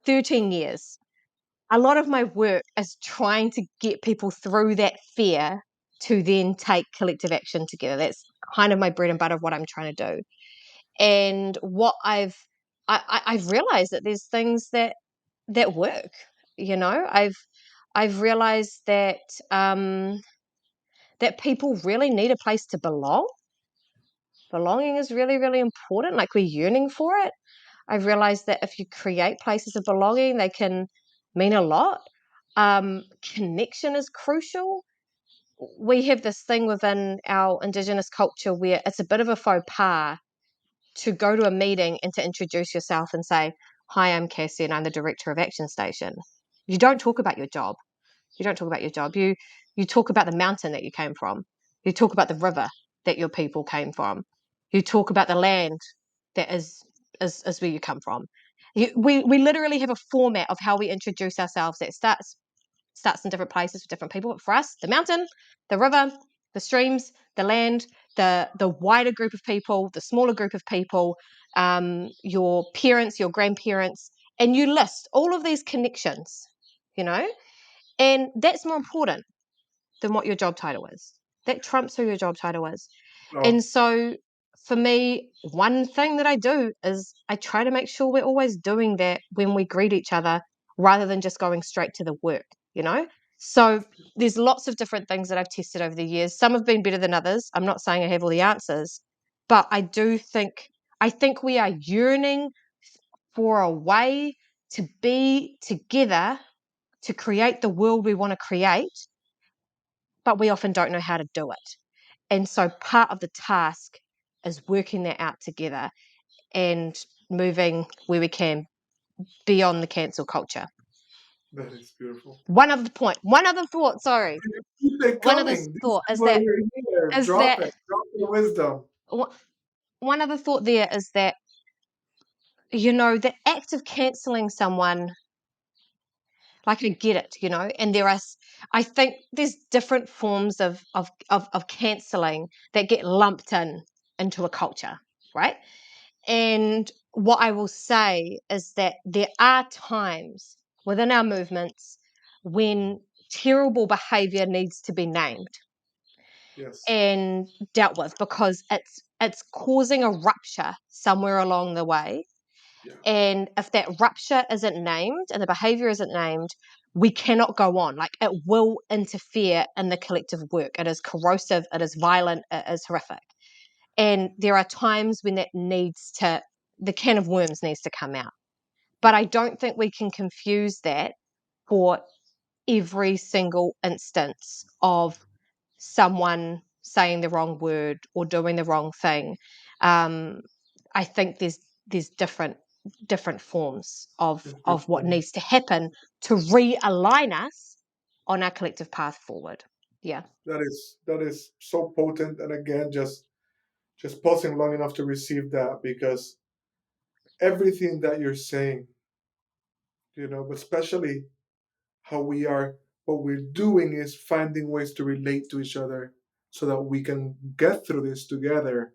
13 years. A lot of my work is trying to get people through that fear to then take collective action together. That's kind of my bread and butter of what I'm trying to do. And what I've realized that there's things that work. You know, I've realized that that people really need a place to belong. Belonging is really, really important. Like, we're yearning for it. I've realized that if you create places of belonging, they can mean a lot. Connection is crucial. We have this thing within our indigenous culture where it's a bit of a faux pas to go to a meeting and to introduce yourself and say, "Hi, I'm Kassie and I'm the director of Action Station." You don't talk about your job. You don't talk about your job. You talk about the mountain that you came from. You talk about the river that your people came from. You talk about the land that is where you come from. We literally have a format of how we introduce ourselves that starts in different places for different people. But for us, the mountain, the river, the streams, the land, the wider group of people, the smaller group of people, your parents, your grandparents, and you list all of these connections, you know, and that's more important than what your job title is. That trumps who your job title is. And so for me, one thing that I do is I try to make sure we're always doing that when we greet each other rather than just going straight to the work, you know? So there's lots of different things that I've tested over the years. Some have been better than others. I'm not saying I have all the answers, but I think we are yearning for a way to be together to create the world we want to create, but we often don't know how to do it. And so part of the task is working that out together and moving where we can beyond the cancel culture. That is beautiful. One other thought, sorry. Keep it One other coming. This thought is why you're here. is Drop that it. Drop the wisdom. one other thought there is that, you know, the act of canceling someone, like, I get it, you know, and I think there's different forms of canceling that get lumped into a culture, right? And what I will say is that there are times within our movements when terrible behavior needs to be named and dealt with because it's causing a rupture somewhere along the way. And if that rupture isn't named and the behavior isn't named, we cannot go on. Like, it will interfere in the collective work. It is corrosive, it is violent, it is horrific. And there are times when the can of worms needs to come out. But I don't think we can confuse that for every single instance of someone saying the wrong word or doing the wrong thing. I think there's different forms of what needs to happen to realign us on our collective path forward. Yeah. That is so potent, and again, just pausing long enough to receive that, because everything that you're saying, but especially how we are, what we're doing is finding ways to relate to each other so that we can get through this together,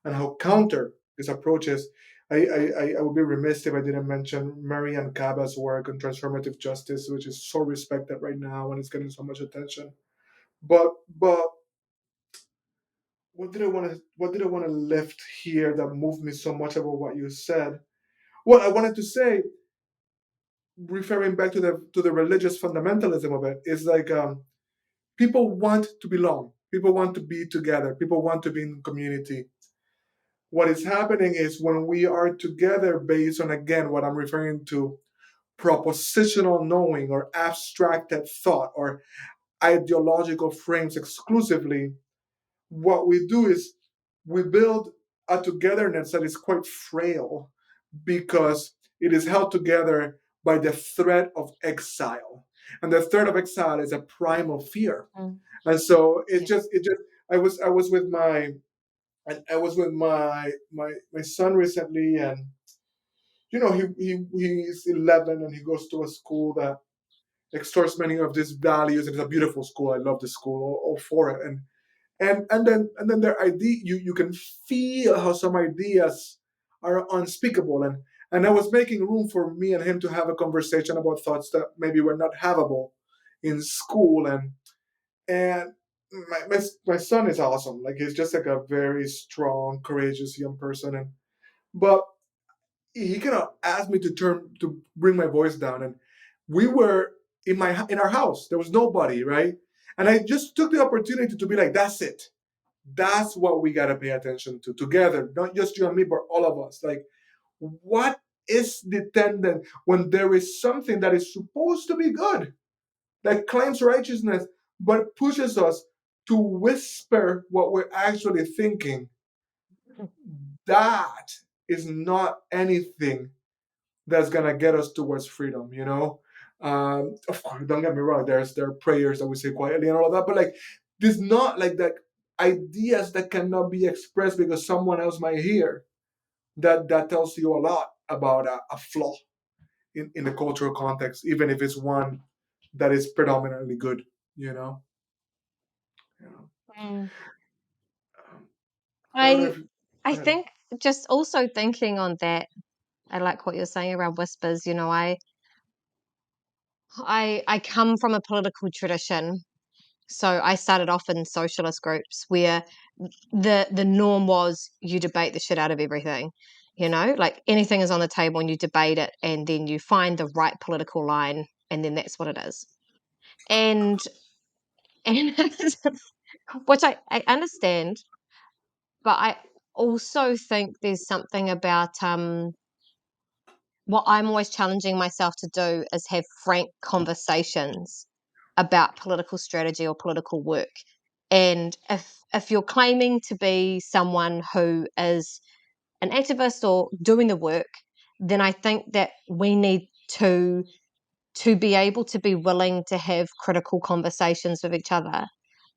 and how counter these approaches. I would be remiss if I didn't mention Marianne Caba's work on transformative justice, which is so respected right now and it's getting so much attention. But what did I want to lift here that moved me so much about what you said? Well, I wanted to say, referring back to the religious fundamentalism of it, is like, people want to belong, people want to be together, people want to be in community. What is happening is when we are together based on, again, what I'm referring to, propositional knowing or abstracted thought or ideological frames exclusively, what we do is we build a togetherness that is quite frail, because it is held together by the threat of exile. And the threat of exile is a primal fear. Mm. And so Yeah. I was with my son recently, and he's 11, and he goes to a school that extorts many of these values, and it's a beautiful school. I love the school, all for it. And then their idea, you can feel how some ideas are unspeakable, and I was making room for me and him to have a conversation about thoughts that maybe were not havable in school. And my son is awesome. Like, he's just like a very strong, courageous young person. But he kind of asked me to bring my voice down, and we were in our house. There was nobody, right? And I just took the opportunity to be like, that's it. That's what we got to pay attention to together, not just you and me, but all of us. Like, what is the tendency when there is something that is supposed to be good, that claims righteousness, but pushes us to whisper what we're actually thinking? That is not anything that's gonna get us towards freedom. Of course, don't get me wrong. There are prayers that we say quietly and all of that, but like, there's not like that ideas that cannot be expressed because someone else might hear. That tells you a lot about a flaw in the cultural context, even if it's one that is predominantly good. You know. You know. Mm. Um, I don't know I if. I Go ahead. think just also thinking on that, I like what you're saying around whispers. I come from a political tradition. So I started off in socialist groups where the norm was you debate the shit out of everything. Like anything is on the table and you debate it and then you find the right political line and then that's what it is. And and which I understand, but I also think there's something about what I'm always challenging myself to do is have frank conversations about political strategy or political work. And if you're claiming to be someone who is an activist or doing the work, then I think that we need to be able to be willing to have critical conversations with each other,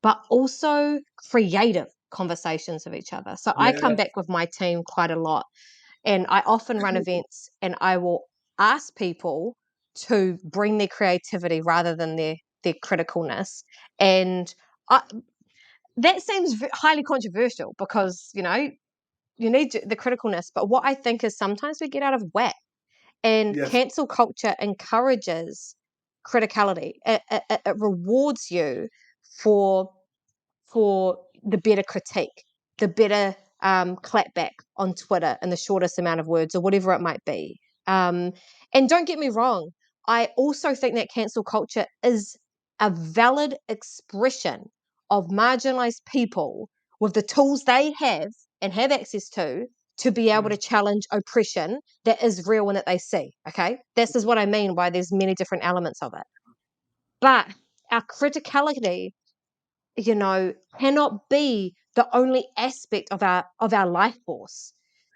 but also creative conversations with each other. So I come Yeah. back with my team quite a lot and I often run events and I will ask people to bring their creativity rather than their criticalness. And I, that seems highly controversial because, you need the criticalness. But what I think is sometimes we get out of whack and Yes. cancel culture encourages criticality. It rewards you for the better critique, the better clapback on Twitter in the shortest amount of words or whatever it might be. Um, and don't get me wrong, I also think that cancel culture is a valid expression of marginalized people with the tools they have and have access to be able to Mm. challenge oppression that is real and that they see. Okay. This is what I mean by there's many different elements of it. But our criticality cannot be the only aspect of our life force.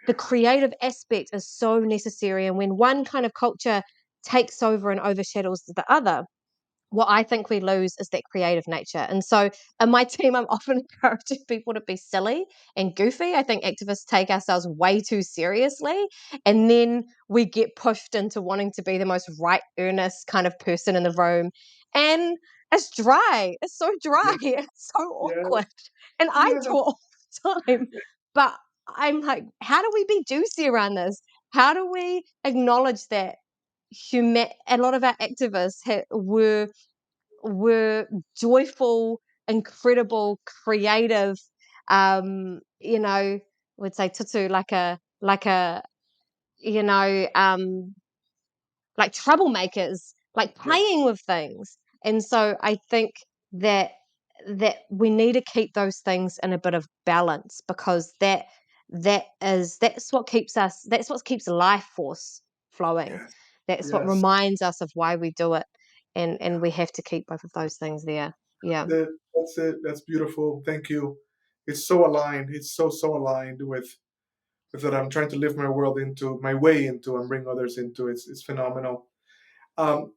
The creative aspect is so necessary, and when one kind of culture takes over and overshadows the other, what I think we lose is that creative nature. And so in my team, I'm often encouraging people to be silly and goofy. I think activists take ourselves way too seriously. And then we get pushed into wanting to be the most right, earnest kind of person in the room. And it's dry. It's so dry. It's so Yeah, awkward. And I yeah, do it all the time. But I'm like, how do we be juicy around this? How do we acknowledge that a lot of our activists were joyful, incredible, creative, would say tutu like a you know, like troublemakers, like yeah, playing with things. And so I think that we need to keep those things in a bit of balance, because that's what keeps life force flowing. yes, That's what yes. reminds us of why we do it. And we have to keep both of those things there. Yeah. That's it. That's beautiful. Thank you. It's so aligned. It's so aligned with what I'm trying to live my way into, and bring others into. It's phenomenal. Um,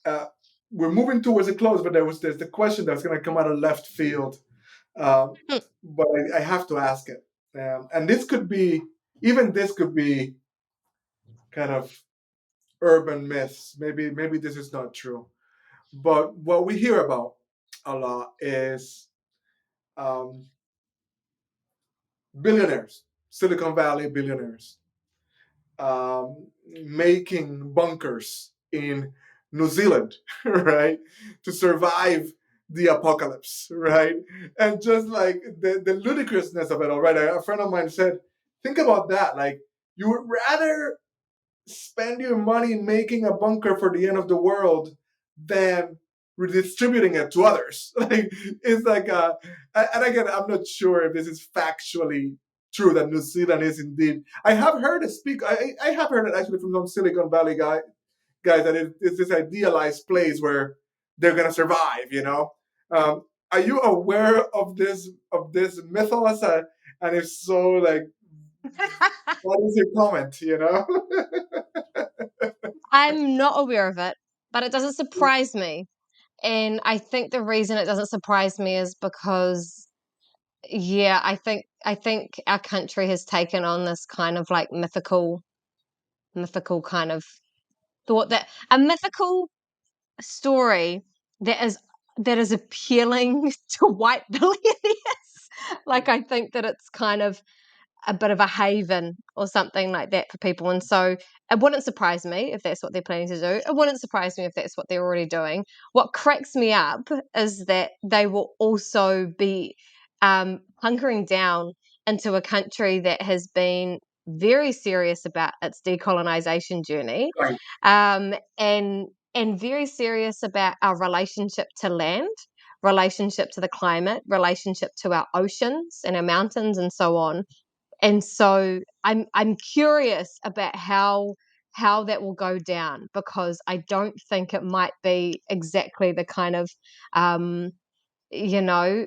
uh, we're moving towards a close, but there's the question that's going to come out of left field, um, but I have to ask it. And this could be kind of urban myths. Maybe this is not true, but what we hear about a lot is um, billionaires, Silicon Valley billionaires, making bunkers in New Zealand, right, to survive the apocalypse, right? And just like the ludicrousness of it all, right? A friend of mine said, think about that. Like, you would rather spend your money making a bunker for the end of the world than redistributing it to others. Like, it's like and again, I'm not sure if this is factually true that New Zealand is indeed. I have heard it speak. I have heard it actually from some Silicon Valley guys that it's this idealized place where they're gonna survive. Are you aware of this mythos? And if so, like, what is your comment? I'm not aware of it, but it doesn't surprise me. And I think the reason it doesn't surprise me is because, yeah, I think our country has taken on this kind of like mythical kind of thought, that a mythical story that is appealing to white billionaires. Like, I think that it's kind of a bit of a haven or something like that for people. And so it wouldn't surprise me if that's what they're planning to do. It wouldn't surprise me if that's what they're already doing. What cracks me up is that they will also be hunkering down into a country that has been very serious about its decolonization journey, Right. and very serious about our relationship to land, relationship to the climate, relationship to our oceans and our mountains and so on. And so I'm curious about how that will go down, because I don't think it might be exactly the kind of um, you know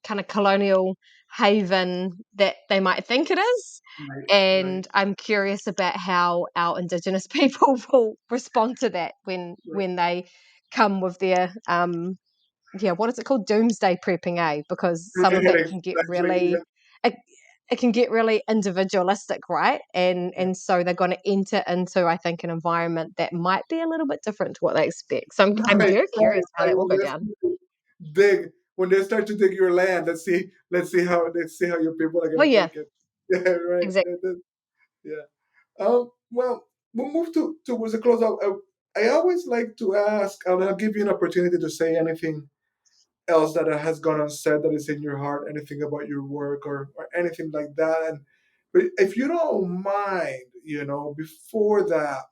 kind of colonial haven that they might think it is. Right. Right. And I'm curious about how our indigenous people will respond to that Right. when they come with their what is it called? Doomsday prepping, because some of it can get Exactly. really it, it can get really individualistic, right? And Yeah. so they're going to enter into, I think, an environment that might be a little bit different to what they expect. So I'm Right. very Right. curious how Right. that will go down. Dig when they start to dig your land. Let's see how your people are Well, gonna yeah, take it. Yeah. Right. exactly. Yeah. Well, we'll move towards a close out. I always like to ask, and I'll give you an opportunity to say anything else that has gone unsaid that is in your heart, anything about your work, or anything like that. And but if you don't mind, before that,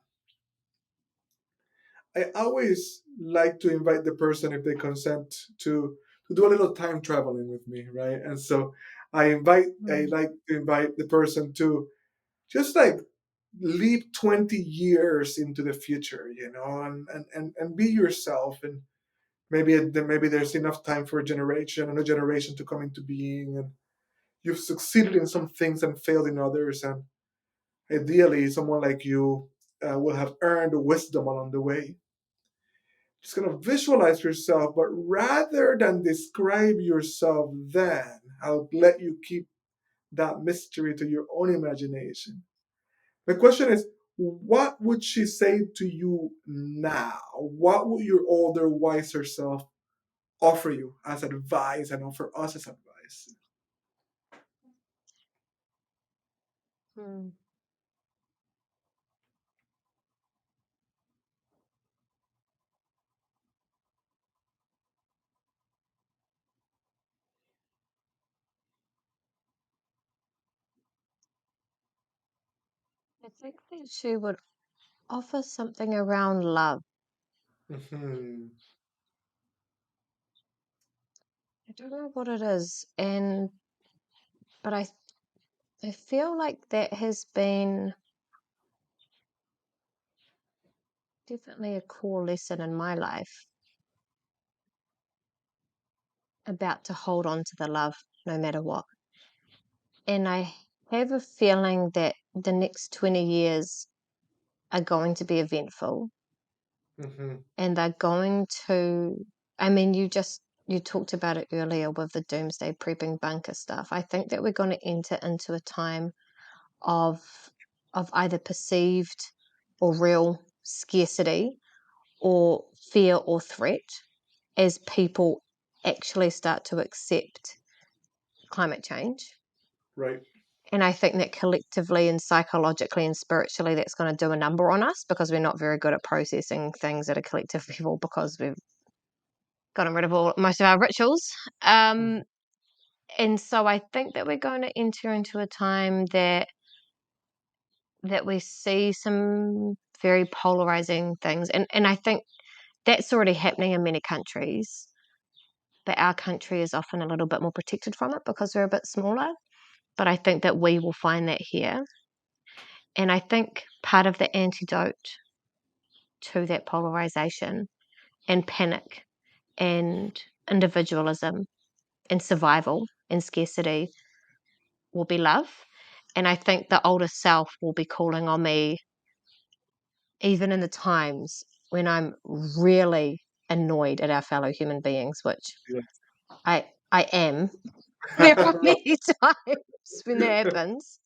I always like to invite the person, if they consent, to do a little time traveling with me, right? And so I Mm. like to invite the person to just like leap 20 years into the future, and be yourself, and maybe there's enough time for a generation to come into being, and you've succeeded in some things and failed in others, and ideally someone like you will have earned wisdom along the way. Just gonna visualize yourself, but rather than describe yourself, then I'll let you keep that mystery to your own imagination. The question is, what would she say to you now? What would your older, wiser self offer you as advice and offer us as advice? Hmm. I think that she would offer something around love. Mm-hmm. I don't know what it is, but I feel like that has been definitely a core lesson in my life about to hold on to the love no matter what. And I have a feeling that the next 20 years are going to be eventful, Mm-hmm. and they're going to, I mean, you talked about it earlier with the doomsday prepping bunker stuff. I think that we're going to enter into a time of either perceived or real scarcity or fear or threat as people actually start to accept climate change. Right. And I think that collectively and psychologically and spiritually, that's going to do a number on us because we're not very good at processing things at a collective level because we've gotten rid of most of our rituals. Mm-hmm. And so I think that we're going to enter into a time that we see some very polarizing things. And I think that's already happening in many countries, but our country is often a little bit more protected from it because we're a bit smaller. But I think that we will find that here. And I think part of the antidote to that polarization and panic and individualism and survival and scarcity will be love. And I think the older self will be calling on me, even in the times when I'm really annoyed at our fellow human beings, which Yeah. I am. There are many times when that happens.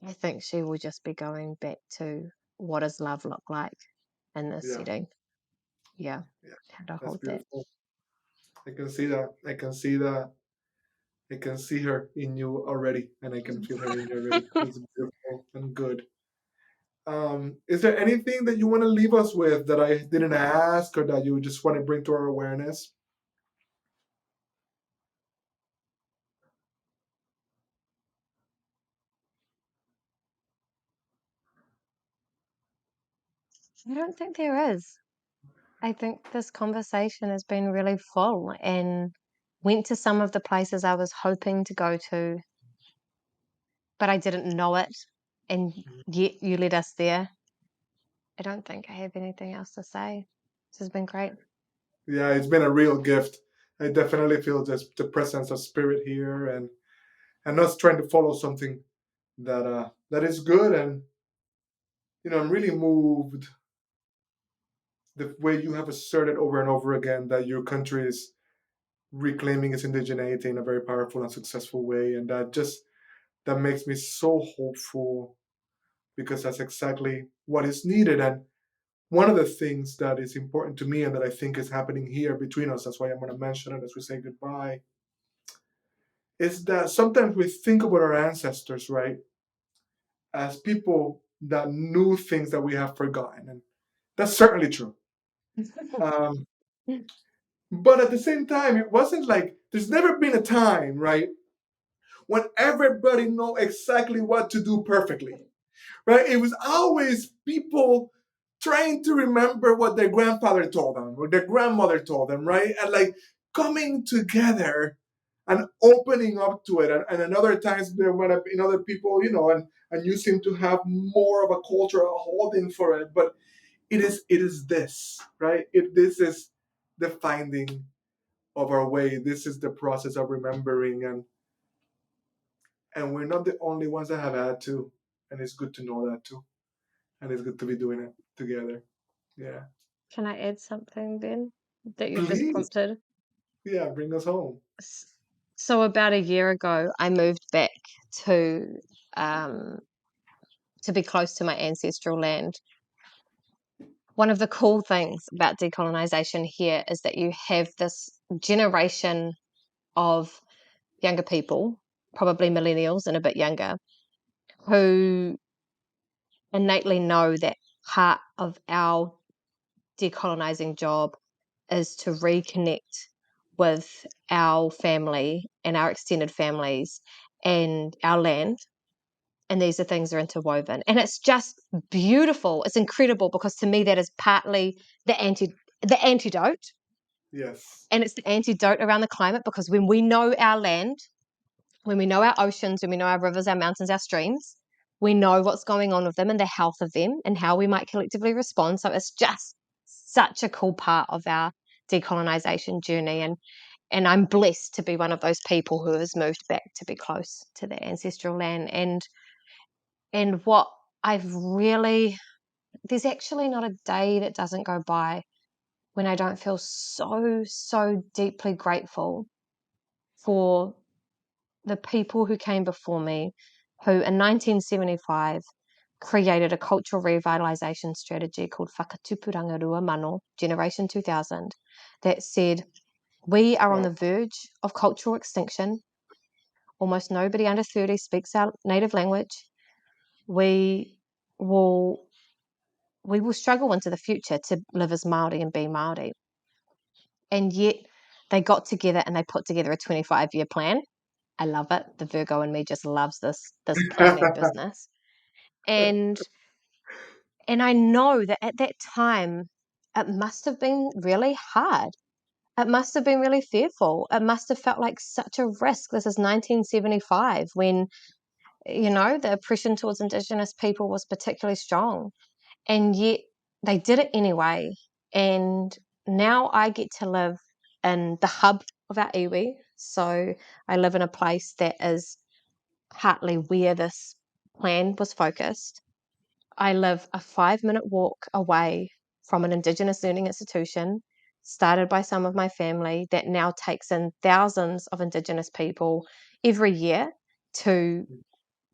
I think she will just be going back to what does love look like in this Yeah. setting. Yeah. Yeah. How to That's hold that. beautiful. I can see that. I can see that. I can see her in you already, and I can feel her in you already. It's beautiful and good. Is there anything that you want to leave us with that I didn't ask or that you just want to bring to our awareness? I don't think there is. I think this conversation has been really full and went to some of the places I was hoping to go to, but I didn't know it. And yet you led us there. I don't think I have anything else to say. This has been great. Yeah, it's been a real gift. I definitely feel just the presence of spirit here, and us trying to follow something that is good. And I'm really moved the way you have asserted over and over again that your country is reclaiming its indigeneity in a very powerful and successful way, and that makes me so hopeful because that's exactly what is needed. And one of the things that is important to me and that I think is happening here between us, that's why I'm going to mention it as we say goodbye, is that sometimes we think about our ancestors, right, as people that knew things that we have forgotten. And that's certainly true. Um, but at the same time, it wasn't like there's never been a time, right, when everybody know exactly what to do perfectly, right? It was always people trying to remember what their grandfather told them or their grandmother told them, right? And like coming together and opening up to it. And in other times there might have been other people, and you seem to have more of a cultural holding for it. But it is this, right? This is the finding of our way. This is the process of remembering, and we're not the only ones that have had to, and it's good to know that too, and it's good to be doing it together. Yeah. Can I add something, Ben, that you've just Please. prompted? Yeah, bring us home. So about a year ago, I moved back to um, to be close to my ancestral land. One of the cool things about decolonization here is that you have this generation of younger people, probably millennials and a bit younger, who innately know that part of our decolonizing job is to reconnect with our family and our extended families and our land. And these are things are interwoven. And it's just beautiful. It's incredible because to me that is partly the antidote. Yes. And it's the antidote around the climate because when we know our land, when we know our oceans, when we know our rivers, our mountains, our streams, we know what's going on with them and the health of them and how we might collectively respond. So it's just such a cool part of our decolonization journey. And I'm blessed to be one of those people who has moved back to be close to their ancestral land. And what I've really, there's actually not a day that doesn't go by when I don't feel so deeply grateful for the people who came before me, who in 1975 created a cultural revitalization strategy called Whakatupuranga Rua Mano, Generation 2000, that said, we are on Wow. the verge of cultural extinction. Almost nobody under 30 speaks our native language. We will struggle into the future to live as Maori and be Maori. And yet they got together and they put together a 25-year plan. I love it. The Virgo in me just loves this planning business. And I know that at that time it must have been really hard. It must have been really fearful. It must have felt like such a risk. This is 1975 when, the oppression towards Indigenous people was particularly strong. And yet they did it anyway. And now I get to live in the hub of our iwi. So I live in a place that is partly where this plan was focused. I live a 5-minute walk away from an Indigenous learning institution started by some of my family that now takes in thousands of Indigenous people every year to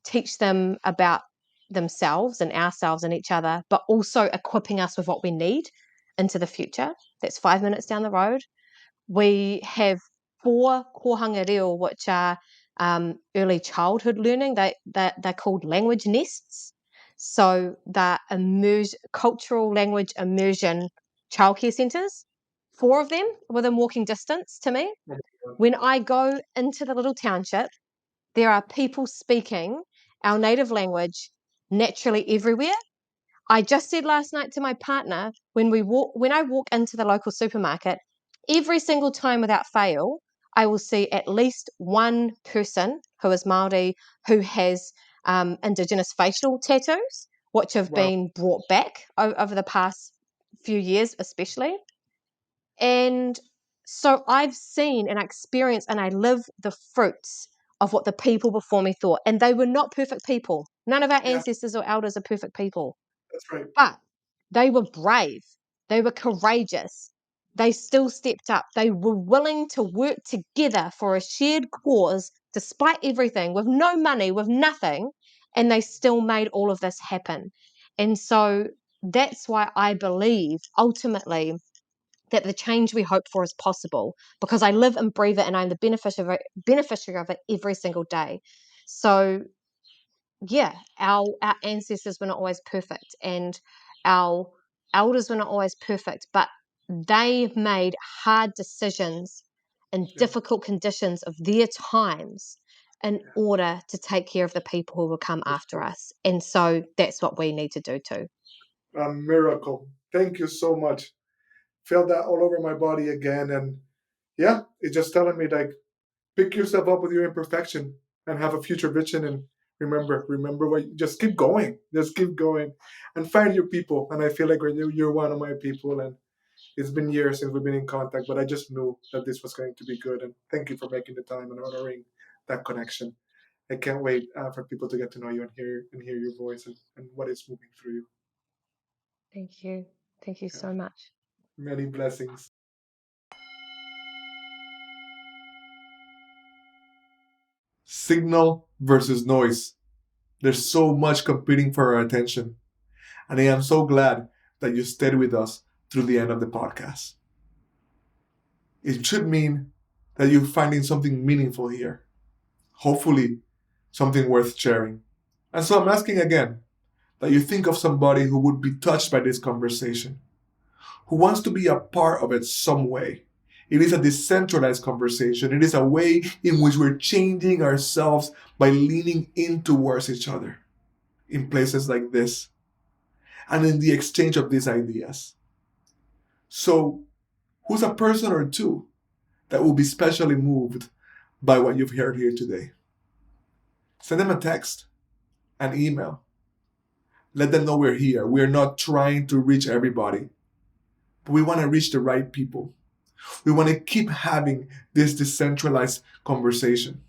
teach them about themselves and ourselves and each other, but also equipping us with what we need into the future. That's 5 minutes down the road. We have 4 kohanga reo, which are early childhood learning. They're called language nests. So they're cultural language immersion childcare centres. 4 of them within walking distance to me. When I go into the little township, there are people speaking our native language naturally everywhere. I just said last night to my partner, when I walk into the local supermarket, every single time without fail, I will see at least one person who is Maori who has Indigenous facial tattoos, which have Wow. been brought back over the past few years, especially. And so I've seen and experienced and I live the fruits of what the people before me thought. And they were not perfect people. None of our Yeah, ancestors or elders are perfect people. that's right. But they were brave. They were courageous. They still stepped up. They were willing to work together for a shared cause, despite everything, with no money, with nothing. And they still made all of this happen. And so that's why I believe ultimately that the change we hope for is possible because I live and breathe it and I'm the beneficiary of it every single day. So yeah, our ancestors were not always perfect and our elders were not always perfect, but they made hard decisions in Yeah, difficult conditions of their times in yeah. order to take care of the people who will come Of after course. us. And so that's what we need to do too. A miracle. Thank you so much. Felt that all over my body again, and yeah, it's just telling me like pick yourself up with your imperfection and have a future vision and remember what just keep going and find your people, and I feel like you're one of my people, and It's been years since we've been in contact, but I just knew that this was going to be good. And thank you for making the time and honoring that connection. I can't wait for people to get to know you and hear your voice and what is moving through you. Thank you. Thank you so much. Many blessings. Signal versus noise. There's so much competing for our attention. And I am so glad that you stayed with us through the end of the podcast. It should mean that you're finding something meaningful here. Hopefully, something worth sharing. And so I'm asking again that you think of somebody who would be touched by this conversation, who wants to be a part of it some way. It is a decentralized conversation. It is a way in which we're changing ourselves by leaning in towards each other in places like this and in the exchange of these ideas. So, who's a person or two that will be specially moved by what you've heard here today? Send them a text, an email. Let them know we're here. We're not trying to reach everybody, but we want to reach the right people. We want to keep having this decentralized conversation.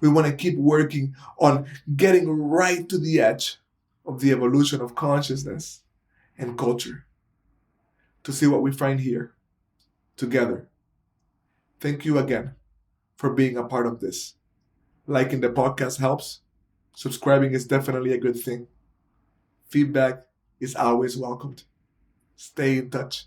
We want to keep working on getting right to the edge of the evolution of consciousness and culture to see what we find here together. Thank you again for being a part of this. Liking the podcast helps. Subscribing is definitely a good thing. Feedback is always welcomed. Stay in touch.